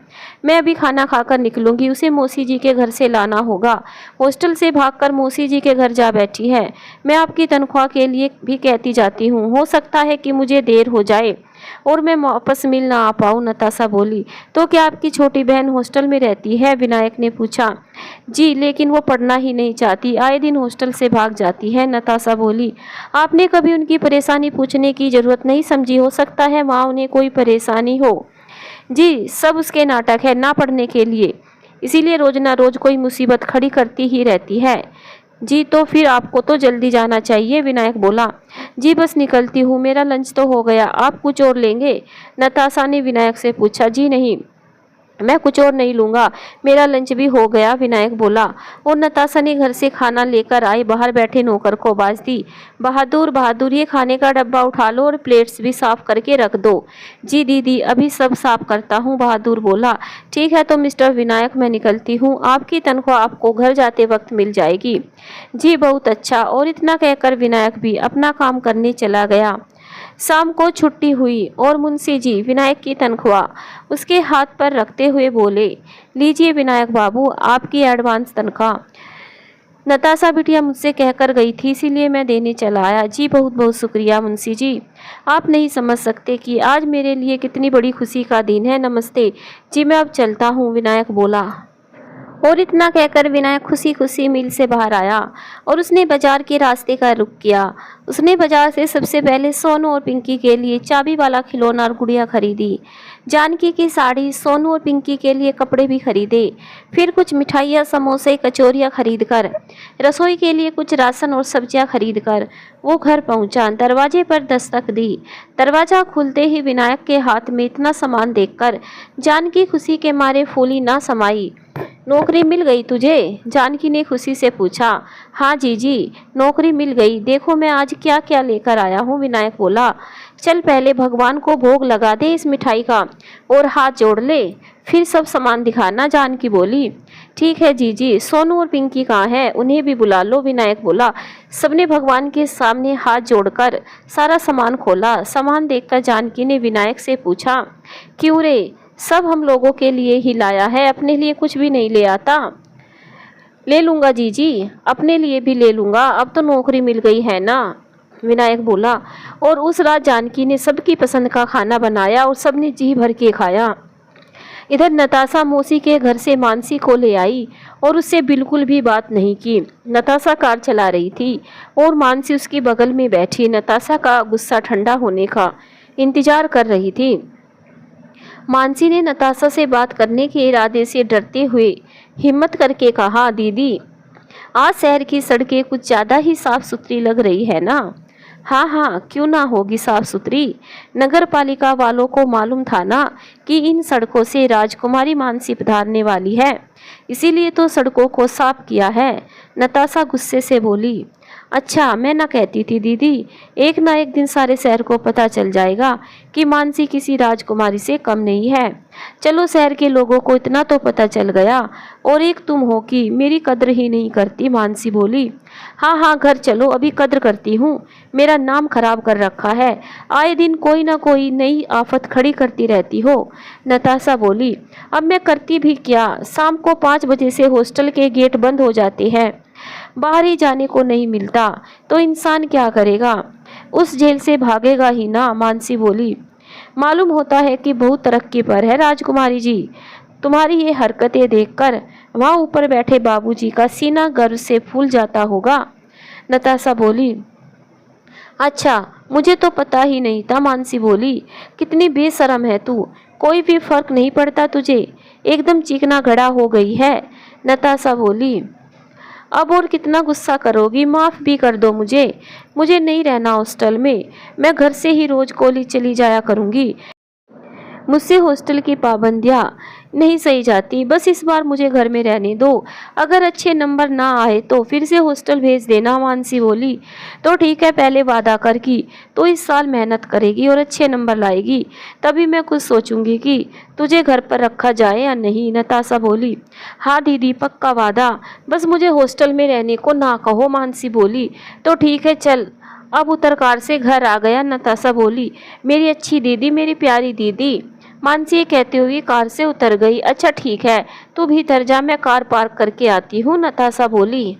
S1: मैं अभी खाना खाकर निकलूंगी, उसे मौसी जी के घर से लाना होगा। हॉस्टल से भागकर मौसी जी के घर जा बैठी है। मैं आपकी तनख्वाह के लिए भी कहती जाती हूँ, हो सकता है कि मुझे देर हो जाए और मैं वापस मिल ना आ पाऊँ, नताशा बोली। तो क्या आपकी छोटी बहन हॉस्टल में रहती है? विनायक ने पूछा। जी लेकिन वो पढ़ना ही नहीं चाहती, आए दिन हॉस्टल से भाग जाती है, नताशा बोली। आपने कभी उनकी परेशानी पूछने की जरूरत नहीं समझी? हो सकता है वहाँ उन्हें कोई परेशानी हो। जी सब उसके नाटक है ना पढ़ने के लिए, इसीलिए रोज ना रोज कोई मुसीबत खड़ी करती ही रहती है। जी तो फिर आपको तो जल्दी जाना चाहिए, विनायक बोला। जी बस निकलती हूँ, मेरा लंच तो हो गया, आप कुछ और लेंगे? नताशा ने विनायक से पूछा। जी नहीं, मैं कुछ और नहीं लूँगा, मेरा लंच भी हो गया, विनायक बोला। और नताशा ने घर से खाना लेकर आई बाहर बैठे नौकर को आवाज दी। बहादुर बहादुर ये खाने का डब्बा उठा लो और प्लेट्स भी साफ करके रख दो। जी दीदी अभी सब साफ करता हूँ, बहादुर बोला। ठीक है तो मिस्टर विनायक मैं निकलती हूँ, आपकी तनख्वाह आपको घर जाते वक्त मिल जाएगी। जी बहुत अच्छा। और इतना कहकर विनायक भी अपना काम करने चला गया। शाम को छुट्टी हुई और मुंशी जी विनायक की तनख्वाह उसके हाथ पर रखते हुए बोले, लीजिए विनायक बाबू आपकी एडवांस तनख्वाह, नताशा बिटिया मुझसे कहकर गई थी इसीलिए मैं देने चला आया। जी बहुत बहुत शुक्रिया मुंशी जी, आप नहीं समझ सकते कि आज मेरे लिए कितनी बड़ी खुशी का दिन है। नमस्ते जी, मैं अब चलता हूँ, विनायक बोला। और इतना कहकर विनायक खुशी खुशी मिल से बाहर आया और उसने बाजार के रास्ते का रुख किया। उसने बाजार से सबसे पहले सोनू और पिंकी के लिए चाबी वाला खिलौना और गुड़िया खरीदी। जानकी की साड़ी, सोनू और पिंकी के लिए कपड़े भी खरीदे। फिर कुछ मिठाइयाँ, समोसे, कचौरियाँ खरीद कर, रसोई के लिए कुछ राशन और सब्जियाँ खरीद कर वो घर पहुंचा। दरवाजे पर दस्तक दी। दरवाजा खुलते ही विनायक के हाथ में इतना सामान देखकर जानकी खुशी के मारे फूली ना समाई। नौकरी मिल गई तुझे? जानकी ने खुशी से पूछा। हाँ जीजी, नौकरी मिल गई। देखो मैं आज क्या क्या लेकर आया हूँ, विनायक बोला। चल पहले भगवान को भोग लगा दे इस मिठाई का और हाथ जोड़ ले, फिर सब सामान दिखाना, जानकी बोली। ठीक है जीजी। सोनू और पिंकी कहाँ हैं? उन्हें भी बुला लो, विनायक बोला। सबने भगवान के सामने हाथ जोड़कर सारा सामान खोला। सामान देखकर जानकी ने विनायक से पूछा, क्यों रे, सब हम लोगों के लिए ही लाया है, अपने लिए कुछ भी नहीं ले आता? ले लूंगा जीजी, अपने लिए भी ले लूंगा, अब तो नौकरी मिल गई है ना, विनायक बोला। और उस रात जानकी ने सबकी पसंद का खाना बनाया और सबने जी भर के खाया। इधर नताशा मौसी के घर से मानसी को ले आई और उससे बिल्कुल भी बात नहीं की। नताशा कार चला रही थी और मानसी उसके बगल में बैठी नताशा का गुस्सा ठंडा होने का इंतजार कर रही थी। मानसी ने नताशा से बात करने के इरादे से डरते हुए हिम्मत करके कहा, दीदी आज शहर की सड़कें कुछ ज़्यादा ही साफ सुथरी लग रही है ना? हाँ हाँ, क्यों ना होगी साफ सुथरी। नगर पालिका वालों को मालूम था ना कि इन सड़कों से राजकुमारी मानसी पधारने वाली है, इसीलिए तो सड़कों को साफ किया है, नताशा गुस्से से बोली। अच्छा, मैं ना कहती थी दीदी, एक ना एक दिन सारे शहर को पता चल जाएगा कि मानसी किसी राजकुमारी से कम नहीं है। चलो, शहर के लोगों को इतना तो पता चल गया, और एक तुम हो कि मेरी कद्र ही नहीं करती, मानसी बोली। हाँ हाँ, घर चलो, अभी कद्र करती हूँ, मेरा नाम खराब कर रखा है, आए दिन कोई ना कोई नई आफत खड़ी करती रहती हो, नताशा बोली। अब मैं करती भी क्या, शाम को 5 बजे से हॉस्टल के गेट बंद हो जाते हैं, बाहर ही जाने को नहीं मिलता, तो इंसान क्या करेगा, उस जेल से भागेगा ही ना, मानसी बोली। मालूम होता है कि बहुत तरक्की पर है राजकुमारी जी, तुम्हारी ये हरकतें देखकर वहाँ ऊपर बैठे बाबूजी का सीना गर्व से फूल जाता होगा, नताशा बोली। अच्छा, मुझे तो पता ही नहीं था, मानसी बोली। कितनी बेशरम है तू, कोई भी फर्क नहीं पड़ता तुझे, एकदम चिकना घड़ा हो गई है, नताशा बोली। अब और कितना गुस्सा करोगी, माफ़ भी कर दो मुझे नहीं रहना हॉस्टल में, मैं घर से ही रोज कॉलेज चली जाया करूँगी, मुझसे हॉस्टल की पाबंदियाँ नहीं सही जाती, बस इस बार मुझे घर में रहने दो, अगर अच्छे नंबर ना आए तो फिर से हॉस्टल भेज देना, मानसी बोली। तो ठीक है, पहले वादा कर कि तो इस साल मेहनत करेगी और अच्छे नंबर लाएगी, तभी मैं कुछ सोचूंगी कि तुझे घर पर रखा जाए या नहीं, नताशा बोली। हाँ दीदी, पक्का वादा, बस मुझे हॉस्टल में रहने को ना कहो, मानसी बोली। तो ठीक है, चल अब उतर कार से घर आ गया, नताशा बोली। मेरी अच्छी दीदी, मेरी प्यारी दीदी, मानसी कहते हुए कार से उतर गई। अच्छा ठीक है, तू भीतर जा, मैं कार पार्क करके आती हूँ, नताशा बोली।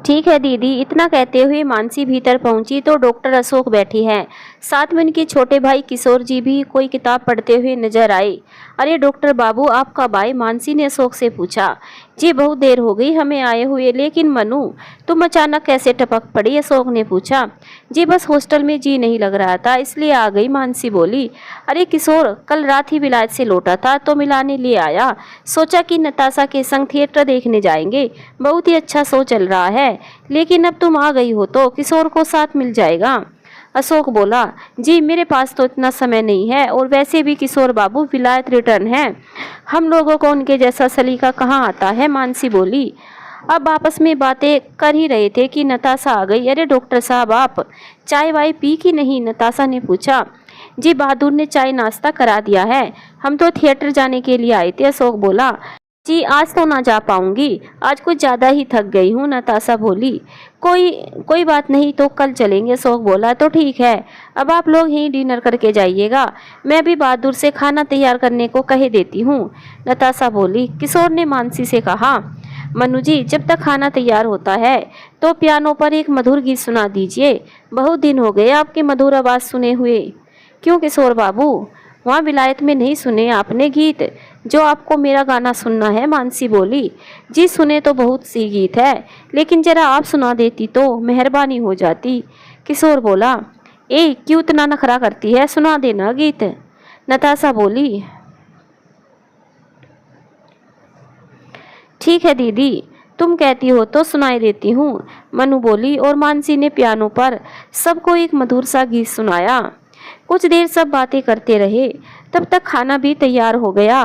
S1: ठीक है दीदी। इतना कहते हुए मानसी भीतर पहुंची तो डॉक्टर अशोक बैठे हैं, साथ में उनके छोटे भाई किशोर जी भी कोई किताब पढ़ते हुए नजर आए। अरे डॉक्टर बाबू, आप कब आए, मानसी ने अशोक से पूछा। जी बहुत देर हो गई हमें आए हुए, लेकिन मनु तुम अचानक कैसे टपक पड़ी, अशोक ने पूछा। जी बस हॉस्टल में जी नहीं लग रहा था, इसलिए आ गई, मानसी बोली। अरे किशोर कल रात ही विलायत से लौटा था तो मिलाने ले आया, सोचा कि नताशा के संग थिएटर देखने जाएंगे, बहुत ही अच्छा शो चल रहा है, लेकिन अब तुम आ गई हो तो किशोर को साथ मिल जाएगा, अशोक बोला। जी मेरे पास तो इतना समय नहीं है, और वैसे भी किशोर बाबू विलायत रिटर्न है, हम लोगों को उनके जैसा सलीका कहाँ आता है, मानसी बोली। अब आपस में बातें कर ही रहे थे कि नताशा आ गई। अरे डॉक्टर साहब, आप चाय वाय पी कि नहीं, नताशा ने पूछा। जी बहादुर ने चाय नाश्ता करा दिया है, हम तो थिएटर जाने के लिए आए थे, अशोक बोला। जी आज तो ना जा पाऊंगी, आज कुछ ज़्यादा ही थक गई हूँ, नताशा बोली। कोई बात नहीं, तो कल चलेंगे, अशोक बोला। तो ठीक है, अब आप लोग ही डिनर करके जाइएगा, मैं भी बहादुर से खाना तैयार करने को कह देती हूँ, नताशा बोली। किशोर ने मानसी से कहा। मनु जी जब तक खाना तैयार होता है तो पियानो पर एक मधुर गीत सुना दीजिए, बहुत दिन हो गए आपकी मधुर आवाज़ सुने हुए। क्यों किशोर बाबू, वहाँ विलायत में नहीं सुने आपने गीत जो आपको मेरा गाना सुनना है? मानसी बोली। जी सुने तो बहुत सी गीत है, लेकिन जरा आप सुना देती तो मेहरबानी हो जाती। किशोर बोला, ए क्यों इतना नखरा करती है, सुना देना गीत। नताशा बोली, ठीक है दीदी, तुम कहती हो तो सुनाई देती हूँ, मनु बोली। और मानसी ने पियानो पर सबको एक मधुर सा गीत सुनाया। कुछ देर सब बातें करते रहे, तब तक खाना भी तैयार हो गया।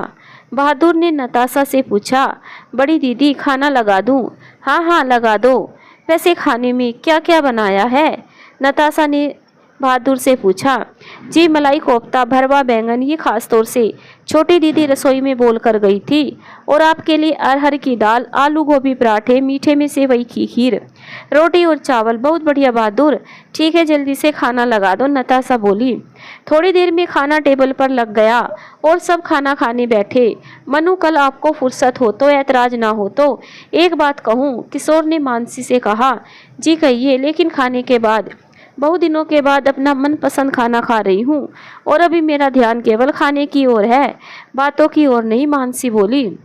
S1: बहादुर ने नताशा से पूछा, बड़ी दीदी खाना लगा दूँ? हाँ हाँ लगा दो। वैसे खाने में क्या क्या बनाया है? नताशा ने बहादुर से पूछा। जी मलाई कोफ्ता, भरवा बैंगन, ये खास तौर से छोटी दीदी रसोई में बोल कर गई थी। और आपके लिए अरहर की दाल, आलू गोभी पराठे, मीठे में सेवई की खीर, रोटी और चावल। बहुत बढ़िया बहादुर, ठीक है जल्दी से खाना लगा दो, नताशा बोली। थोड़ी देर में खाना टेबल पर लग गया और सब खाना खाने बैठे। मनु कल आपको फुर्सत हो तो, ऐतराज ना हो तो एक बात कहूँ, किशोर ने मानसी से कहा। जी कहिए, लेकिन खाने के बाद। बहुत दिनों के बाद अपना मनपसंद खाना खा रही हूँ और अभी मेरा ध्यान केवल खाने की ओर है, बातों की ओर नहीं, मानसी बोली।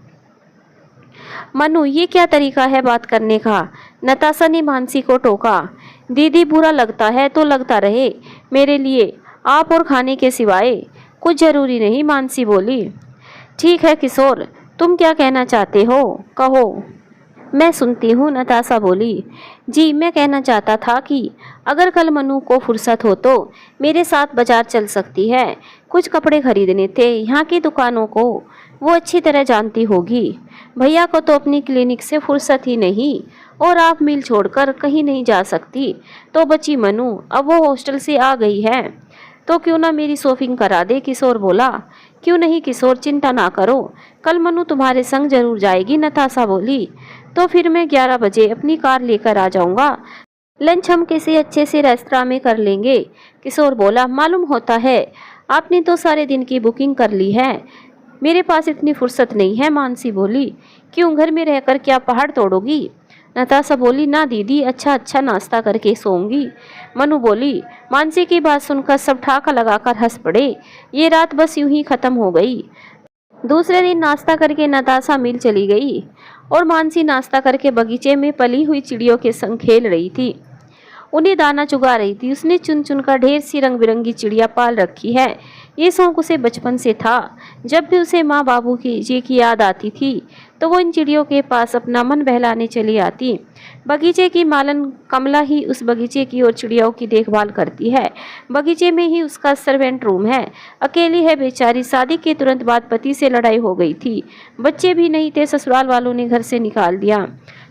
S1: मनु ये क्या तरीका है बात करने का? नताशा ने मानसी को टोका। दीदी बुरा लगता है तो लगता रहे, मेरे लिए आप और खाने के सिवाय कुछ जरूरी नहीं, मानसी बोली। ठीक है किशोर, तुम क्या कहना चाहते हो, कहो, मैं सुनती हूँ, नताशा बोली। जी मैं कहना चाहता था कि अगर कल मनु को फुर्सत हो तो मेरे साथ बाजार चल सकती है, कुछ कपड़े खरीदने थे, यहाँ की दुकानों को वो अच्छी तरह जानती होगी। भैया को तो अपनी क्लिनिक से फुर्सत ही नहीं, और आप मिल छोड़कर कहीं नहीं जा सकती। तो बची मनु, अब वो हॉस्टल से आ गई है तो क्यों ना मेरी शॉपिंग करा दे, किशोर बोला। क्यों नहीं किशोर, चिंता ना करो, कल मनु तुम्हारे संग जरूर जाएगी, नताशा बोली। तो फिर मैं 11 बजे अपनी कार लेकर आ जाऊंगा, लंच हम किसी अच्छे से रेस्तरां में कर लेंगे, किशोर बोला। मालूम होता है आपने तो सारे दिन की बुकिंग कर ली है, मेरे पास इतनी फुर्सत नहीं है, मानसी बोली। क्यों, घर में रहकर क्या पहाड़ तोड़ोगी? नताशा बोली। ना दीदी, अच्छा नाश्ता करके सोऊंगी, मनु बोली। मानसी की बात सुनकर सब ठाका लगाकर हंस पड़े। ये रात बस यूं ही खत्म हो गई। दूसरे दिन नाश्ता करके नताशा मिल चली गई और मानसी नाश्ता करके बगीचे में पली हुई चिड़ियों के संग खेल रही थी, उन्हें दाना चुगा रही थी। उसने चुन चुन कर ढेर सी रंग बिरंगी चिड़िया पाल रखी है। ये शौक उसे बचपन से था। जब भी उसे माँ बाबू जी की याद आती थी तो वो इन चिड़ियों के पास अपना मन बहलाने चली आती। बगीचे की मालन कमला ही उस बगीचे की और चिड़ियों की देखभाल करती है। बगीचे में ही उसका सर्वेंट रूम है। अकेली है बेचारी, शादी के तुरंत बाद पति से लड़ाई हो गई थी, बच्चे भी नहीं थे, ससुराल वालों ने घर से निकाल दिया।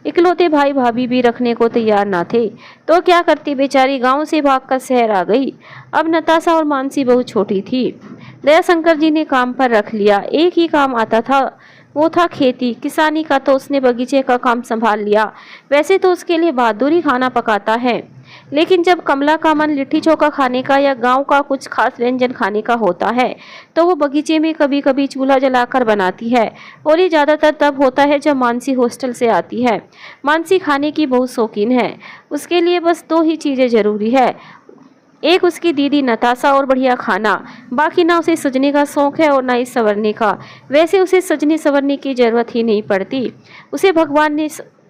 S1: इकलौते भाई भाभी भी रखने को तैयार ना थे, तो क्या करती बेचारी, गांव से भागकर शहर आ गई। अब नताशा और मानसी बहुत छोटी थी। दयाशंकर जी ने काम पर रख लिया। एक ही काम आता था, वो था खेती किसानी का, तो उसने बगीचे का काम संभाल लिया। वैसे तो उसके लिए बहादुर ही खाना पकाता है, लेकिन जब कमला का मन लिट्टी चोखा खाने का या गांव का कुछ खास व्यंजन खाने का होता है तो वो बगीचे में कभी कभी चूल्हा जलाकर बनाती है। और ये ज़्यादातर तब होता है जब मानसी हॉस्टल से आती है। मानसी खाने की बहुत शौकीन है, उसके लिए बस 2 ही चीज़ें ज़रूरी है, एक उसकी दीदी नताशा और बढ़िया खाना। बाकी ना उसे सजने का शौक है और ना ही संवरने का। वैसे उसे सजने संवरने की जरूरत ही नहीं पड़ती, उसे भगवान ने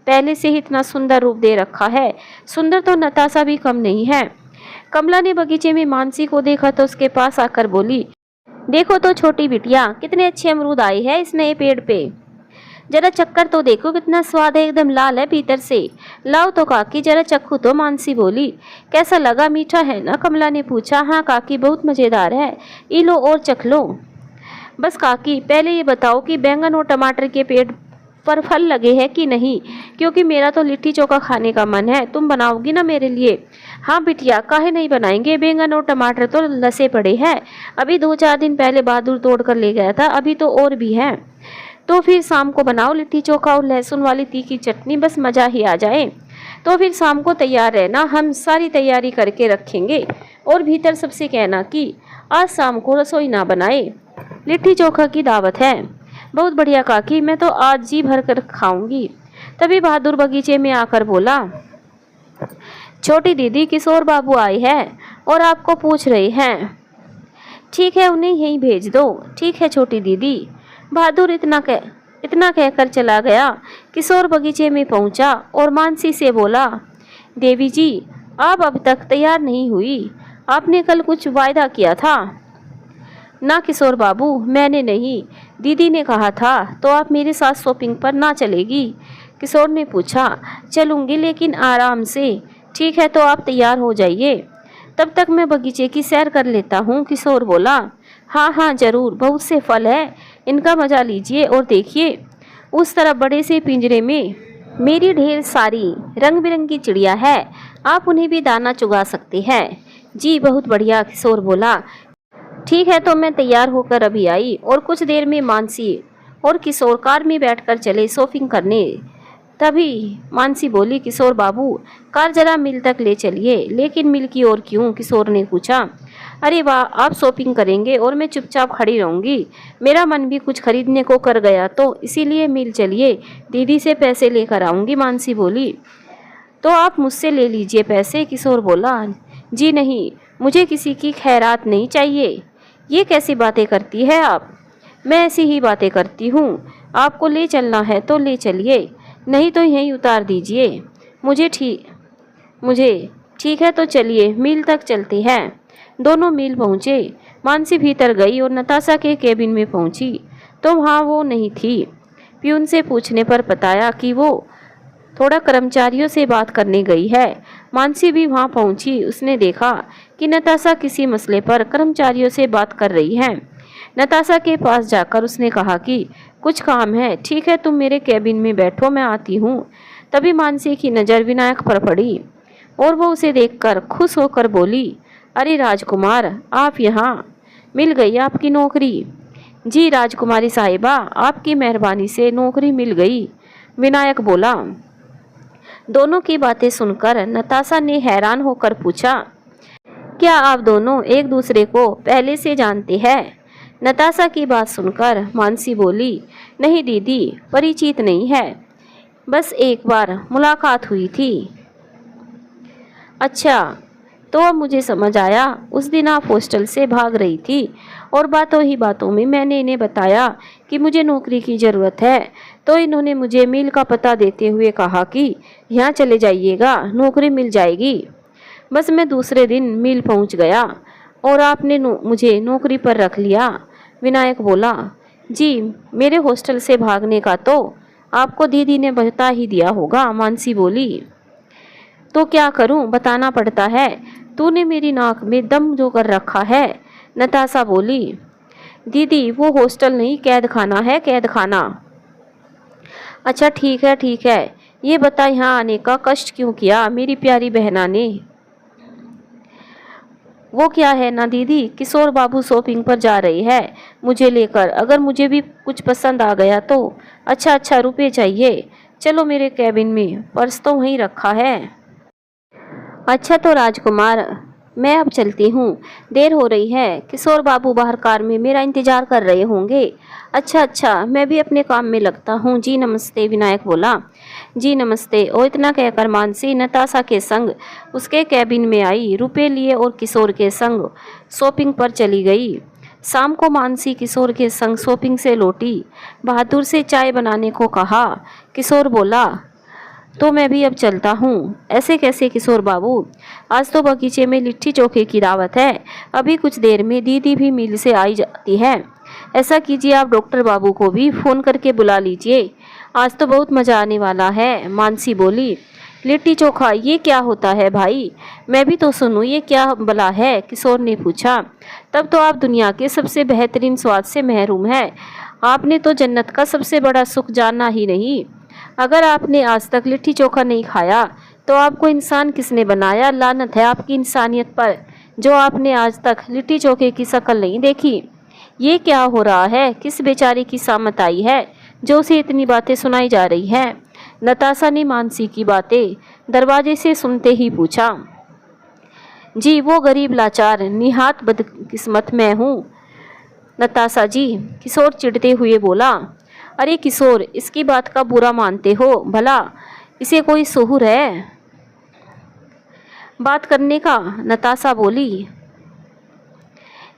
S1: पहले से ही इतना सुंदर रूप दे रखा है। सुंदर तो नताशा भी कम नहीं है। कमला ने बगीचे में मानसी को देखा तो उसके पास आकर बोली, देखो तो छोटी बिटिया, कितने अच्छे अमरूद आए हैं इस नए पेड़ पे, जरा चक्कर तो देखो, कितना स्वाद है, एकदम लाल है भीतर से। लाओ तो काकी जरा चखू तो, मानसी बोली। कैसा लगा, मीठा है ना, कमला ने पूछा। हाँ काकी बहुत मजेदार है, ई लो और चख लो। बस काकी पहले ये बताओ कि बैंगन और टमाटर के पेड़ पर फल लगे हैं कि नहीं, क्योंकि मेरा तो लिट्टी चोखा खाने का मन है, तुम बनाओगी ना मेरे लिए? हाँ बिटिया, काहे नहीं बनाएंगे, बैंगन और टमाटर तो लसे पड़े हैं, अभी 2-4 दिन पहले बहादुर तोड़ कर ले गया था, अभी तो और भी है। तो फिर शाम को बनाओ लिट्टी चोखा और लहसुन वाली तीखी चटनी, बस मज़ा ही आ जाए। तो फिर शाम को तैयार रहना, हम सारी तैयारी करके रखेंगे। और भीतर सबसे कहना कि आज शाम को रसोई ना बनाए, लिट्टी चोखा की दावत है। बहुत बढ़िया काकी, मैं तो आज जी भर कर खाऊंगी। तभी बहादुर बगीचे में आकर बोला, छोटी दीदी किशोर बाबू आए हैं और आपको पूछ रहे हैं ठीक है, उन्हें यहीं भेज दो। ठीक है छोटी दीदी। बहादुर इतना कहकर चला गया। किशोर बगीचे में पहुंचा और मानसी से बोला, देवी जी, आप अब तक तैयार नहीं हुई। आपने कल कुछ वायदा किया था ना किशोर बाबू? मैंने नहीं, दीदी ने कहा था। तो आप मेरे साथ शॉपिंग पर ना चलेगी? किशोर ने पूछा। चलूंगी, लेकिन आराम से। ठीक है, तो आप तैयार हो जाइए, तब तक मैं बगीचे की सैर कर लेता हूँ। किशोर बोला। हाँ हाँ जरूर, बहुत से फल है, इनका मजा लीजिए। और देखिए, उस तरफ बड़े से पिंजरे में मेरी ढेर सारी रंग बिरंगी चिड़िया है, आप उन्हें भी दाना चुगा सकते हैं। जी बहुत बढ़िया, किशोर बोला। ठीक है, तो मैं तैयार होकर अभी आई। और कुछ देर में मानसी और किशोर कार में बैठकर चले शॉपिंग करने। तभी मानसी बोली, किशोर बाबू, कार जरा मिल तक ले चलिए। लेकिन मिल की ओर क्यों? किशोर ने पूछा। अरे वाह, आप शॉपिंग करेंगे और मैं चुपचाप खड़ी रहूंगी? मेरा मन भी कुछ खरीदने को कर गया, तो इसीलिए मिल चलिए, दीदी से पैसे लेकर आऊंगी। मानसी बोली। तो आप मुझसे ले लीजिए पैसे। किशोर बोला। जी नहीं, मुझे किसी की खैरात नहीं चाहिए। ये कैसी बातें करती है आप? मैं ऐसी ही बातें करती हूँ। आपको ले चलना है तो ले चलिए, नहीं तो यहीं उतार दीजिए। मुझे ठीक है, तो चलिए मिल तक चलते हैं। दोनों मिल पहुँचे। मानसी भीतर गई और नताशा के केबिन में पहुँची तो वहाँ वो नहीं थी। प्यून से पूछने पर बताया कि वो थोड़ा कर्मचारियों से बात करने गई है। मानसी भी वहां पहुंची। उसने देखा कि नताशा किसी मसले पर कर्मचारियों से बात कर रही है। नताशा के पास जाकर उसने कहा कि कुछ काम है। ठीक है, तुम मेरे केबिन में बैठो, मैं आती हूँ। तभी मानसी की नज़र विनायक पर पड़ी और वो उसे देखकर खुश होकर बोली, अरे राजकुमार, आप यहाँ? मिल गई आपकी नौकरी? जी राजकुमारी साहिबा, आपकी मेहरबानी से नौकरी मिल गई, विनायक बोला। दोनों की बातें सुनकर नताशा ने हैरान होकर पूछा, क्या आप दोनों एक दूसरे को पहले से जानते हैं? नताशा की बात सुनकर मानसी बोली, नहीं दीदी, परिचित नहीं है, बस एक बार मुलाकात हुई थी। अच्छा, तो अब मुझे समझ आया। उस दिन आप हॉस्टल से भाग रही थी और बातों ही बातों में मैंने इन्हें बताया कि मुझे नौकरी की ज़रूरत है, तो इन्होंने मुझे मिल का पता देते हुए कहा कि यहाँ चले जाइएगा, नौकरी मिल जाएगी। बस मैं दूसरे दिन मिल पहुँच गया और आपने मुझे नौकरी पर रख लिया। विनायक बोला। जी, मेरे हॉस्टल से भागने का तो आपको दीदी ने बता ही दिया होगा, मानसी बोली। तो क्या करूं, बताना पड़ता है। तूने मेरी नाक में दम जो कर रखा है, नताशा बोली। दीदी, वो हॉस्टल नहीं, कैद खाना है, कैद खाना। अच्छा ठीक है ठीक है, ये बता यहाँ आने का कष्ट क्यों किया मेरी प्यारी बहना ने? वो क्या है ना दीदी, किशोर बाबू शॉपिंग पर जा रही है मुझे लेकर। अगर मुझे भी कुछ पसंद आ गया तो अच्छा रुपए चाहिए। चलो मेरे कैबिन में, पर्स तो वहीं रखा है। अच्छा तो राजकुमार, मैं अब चलती हूँ, देर हो रही है। किशोर बाबू बाहर कार में मेरा इंतजार कर रहे होंगे। अच्छा, मैं भी अपने काम में लगता हूँ। जी नमस्ते, विनायक बोला। जी नमस्ते। और इतना कहकर मानसी नताशा के संग उसके कैबिन में आई, रुपए लिए और किशोर के संग शॉपिंग पर चली गई। शाम को मानसी किशोर के संग शॉपिंग से लौटी। बहादुर से चाय बनाने को कहा। किशोर बोला, तो मैं भी अब चलता हूँ। ऐसे कैसे किशोर बाबू, आज तो बगीचे में लिट्टी चोखे की दावत है। अभी कुछ देर में दीदी भी मिल से आई जाती है। ऐसा कीजिए, आप डॉक्टर बाबू को भी फ़ोन करके बुला लीजिए, आज तो बहुत मज़ा आने वाला है। मानसी बोली। लिट्टी चोखा, ये क्या होता है भाई? मैं भी तो सुनूं, ये क्या भला है? किशोर ने पूछा। तब तो आप दुनिया के सबसे बेहतरीन स्वाद से महरूम हैं। आपने तो जन्नत का सबसे बड़ा सुख जाना ही नहीं। अगर आपने आज तक लिट्टी चोखा नहीं खाया तो आपको इंसान किसने बनाया? लानत है आपकी इंसानियत पर, जो आपने आज तक लिट्टी चोखे की शक्ल नहीं देखी। ये क्या हो रहा है? किस बेचारी की सामत आई है जो उसे इतनी बातें सुनाई जा रही हैं? नताशा ने मानसी की बातें दरवाजे से सुनते ही पूछा। जी, वो गरीब लाचार निहात बदकिस्मत मैं हूँ नताशा जी, किशोर चिढ़ते हुए बोला। अरे किशोर, इसकी बात का बुरा मानते हो? भला इसे कोई शऊर है बात करने का? नताशा बोली।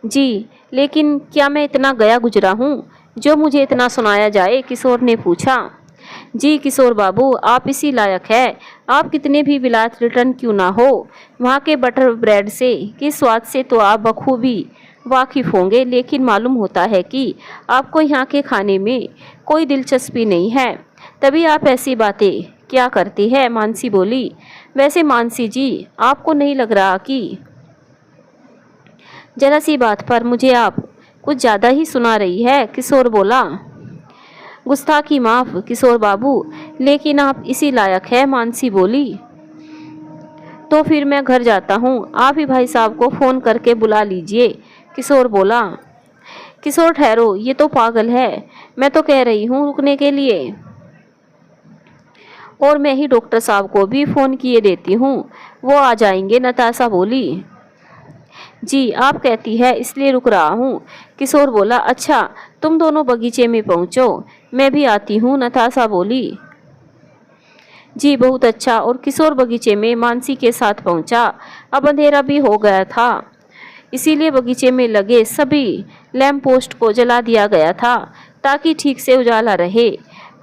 S1: जी, लेकिन क्या मैं इतना गया गुजरा हूँ जो मुझे इतना सुनाया जाए? किशोर ने पूछा। जी किशोर बाबू, आप इसी लायक है। आप कितने भी विलायत रिटर्न क्यों ना हो, वहाँ के बटर ब्रेड से के स्वाद से तो आप बखूबी वाकिफ होंगे, लेकिन मालूम होता है कि आपको यहाँ के खाने में कोई दिलचस्पी नहीं है, तभी आप ऐसी बातें क्या करती है? मानसी बोली। वैसे मानसी जी, आपको नहीं लग रहा कि जरा सी बात पर मुझे आप कुछ ज़्यादा ही सुना रही है? किशोर बोला। गुस्ताखी माफ किशोर बाबू, लेकिन आप इसी लायक है। मानसी बोली। तो फिर मैं घर जाता हूँ, आप ही भाई साहब को फ़ोन करके बुला लीजिए। किशोर बोला। किशोर ठहरो, ये तो पागल है, मैं तो कह रही हूँ रुकने के लिए। और मैं ही डॉक्टर साहब को भी फ़ोन किए देती हूँ, वो आ जाएंगे। नताशा बोली। जी आप कहती है इसलिए रुक रहा हूँ। किशोर बोला। अच्छा, तुम दोनों बगीचे में पहुँचो, मैं भी आती हूँ। नताशा बोली। जी बहुत अच्छा। और किशोर बगीचे में मानसी के साथ पहुँचा। अब अंधेरा भी हो गया था, इसीलिए बगीचे में लगे सभी लैंप पोस्ट को जला दिया गया था ताकि ठीक से उजाला रहे।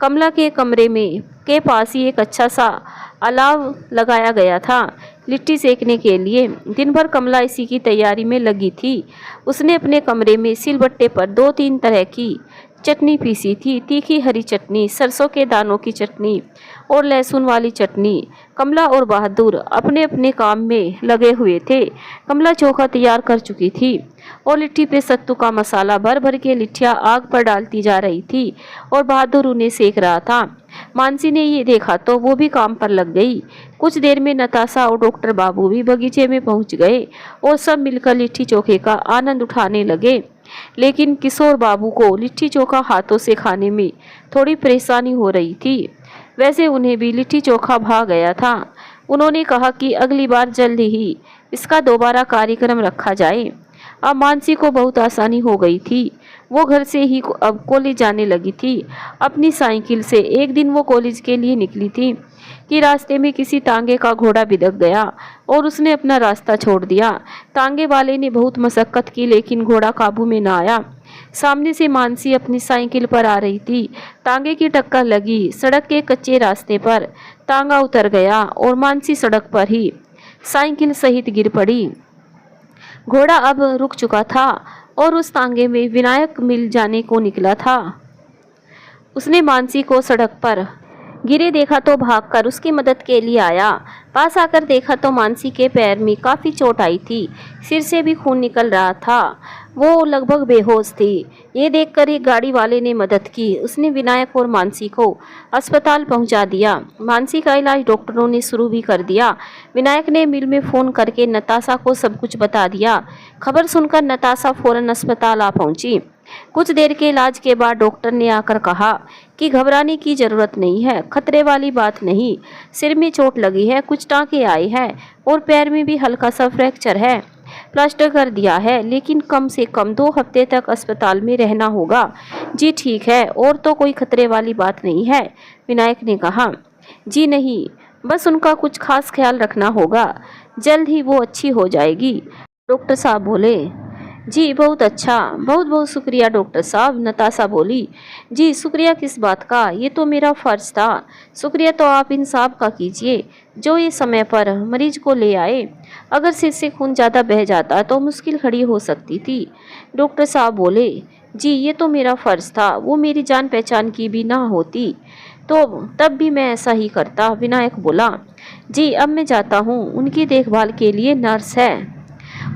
S1: कमला के कमरे में के पास ही एक अच्छा सा अलाव लगाया गया था लिट्टी सेकने के लिए। दिन भर कमला इसी की तैयारी में लगी थी। उसने अपने कमरे में सिलबट्टे पर 2-3 तरह की चटनी पीसी थी, तीखी हरी चटनी, सरसों के दानों की चटनी और लहसुन वाली चटनी। कमला और बहादुर अपने अपने काम में लगे हुए थे। कमला चोखा तैयार कर चुकी थी और लिट्टी पे सत्तू का मसाला भर भर के लिट्टियाँ आग पर डालती जा रही थी और बहादुर उन्हें सेक रहा था। मानसी ने ये देखा तो वो भी काम पर लग गई। कुछ देर में नताशा और डॉक्टर बाबू भी बगीचे में पहुंच गए और सब मिलकर लिट्टी चोखे का आनंद उठाने लगे। लेकिन किशोर बाबू को लिट्टी चोखा हाथों से खाने में थोड़ी परेशानी हो रही थी। वैसे उन्हें भी लिट्टी चोखा भा गया था। उन्होंने कहा कि अगली बार जल्द ही इसका दोबारा कार्यक्रम रखा जाए। अब मानसी को बहुत आसानी हो गई थी। वो घर से ही अब कॉलेज जाने लगी थी अपनी साइकिल से। एक दिन वो कॉलेज के लिए निकली थी कि रास्ते में किसी तांगे का घोड़ा बिदक गया और उसने अपना रास्ता छोड़ दिया। तांगे वाले ने बहुत मशक्कत की, लेकिन घोड़ा काबू में न आया। सामने से मानसी अपनी साइकिल पर आ रही थी। तांगे की टक्कर लगी। सड़क के कच्चे रास्ते पर तांगा उतर गया और मानसी सड़क पर ही साइकिल सहित गिर पड़ी। घोड़ा अब रुक चुका था और उस तांगे में विनायक मिल जाने को निकला था। उसने मानसी को सड़क पर गिरे देखा तो भागकर उसकी मदद के लिए आया। पास आकर देखा तो मानसी के पैर में काफ़ी चोट आई थी, सिर से भी खून निकल रहा था। वो लगभग बेहोश थी। ये देखकर एक गाड़ी वाले ने मदद की। उसने विनायक और मानसी को अस्पताल पहुंचा दिया। मानसी का इलाज डॉक्टरों ने शुरू भी कर दिया। विनायक ने मिल में फ़ोन करके नताशा को सब कुछ बता दिया। खबर सुनकर नताशा फौरन अस्पताल आ पहुंची। कुछ देर के इलाज के बाद डॉक्टर ने आकर कहा कि घबराने की ज़रूरत नहीं है, खतरे वाली बात नहीं। सिर में चोट लगी है, कुछ टाँके आए हैं और पैर में भी हल्का सा फ्रैक्चर है। प्लास्टर कर दिया है, लेकिन कम से कम 2 हफ्ते तक अस्पताल में रहना होगा। जी ठीक है, और तो कोई खतरे वाली बात नहीं है, विनायक ने कहा। जी नहीं, बस उनका कुछ खास ख्याल रखना होगा, जल्द ही वो अच्छी हो जाएगी, डॉक्टर साहब बोले। जी बहुत अच्छा, बहुत बहुत शुक्रिया डॉक्टर साहब, नताशा बोली। जी शुक्रिया किस बात का, ये तो मेरा फ़र्ज़ था। शुक्रिया तो आप इन साहब का कीजिए जो ये समय पर मरीज को ले आए। अगर सिर से खून ज़्यादा बह जाता तो मुश्किल खड़ी हो सकती थी, डॉक्टर साहब बोले। जी ये तो मेरा फ़र्ज़ था, वो मेरी जान पहचान की भी ना होती तो तब भी मैं ऐसा ही करता, विनायक बोला। जी अब मैं जाता हूँ, उनकी देखभाल के लिए नर्स है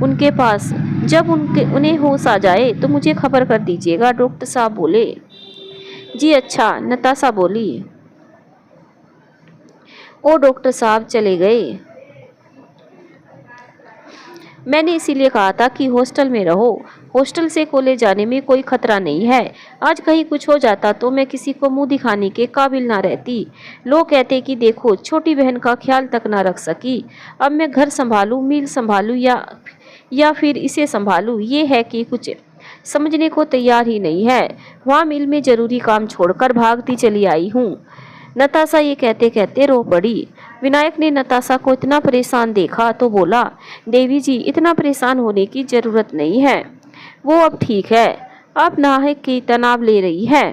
S1: उनके पास। जब उन्हें होश आ जाए तो मुझे खबर कर दीजिएगा, डॉक्टर साहब बोले। जी अच्छा, नताशा बोली। और डॉक्टर साहब चले गए। मैंने इसीलिए कहा था कि हॉस्टल में रहो, हॉस्टल से कॉलेज जाने में कोई खतरा नहीं है। आज कहीं कुछ हो जाता तो मैं किसी को मुंह दिखाने के काबिल ना रहती। लोग कहते कि देखो छोटी बहन का ख्याल तक ना रख सकी। अब मैं घर संभालूं, मिल संभालूं या फिर इसे संभालूं, ये है कि कुछ समझने को तैयार ही नहीं है। वहाँ मिल में ज़रूरी काम छोड़कर भागती चली आई हूँ। नताशा ये कहते कहते रो पड़ी। विनायक ने नताशा को इतना परेशान देखा तो बोला, देवी जी इतना परेशान होने की ज़रूरत नहीं है। वो अब ठीक है। आप नाहक की तनाव ले रही है।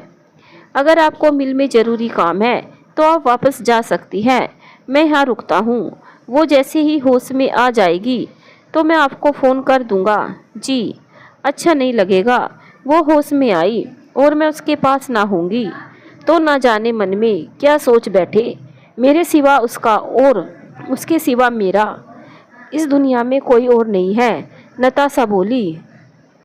S1: अगर आपको मिल में ज़रूरी काम है तो आप वापस जा सकती हैं। मैं यहाँ रुकता हूँ। वो जैसे ही होश में आ जाएगी तो मैं आपको फ़ोन कर दूँगा। जी। अच्छा नहीं लगेगा। वो होश में आई और मैं उसके पास ना होंगी तो ना जाने मन में क्या सोच बैठे। मेरे सिवा उसका और उसके सिवा मेरा इस दुनिया में कोई और नहीं है। नताशा बोली।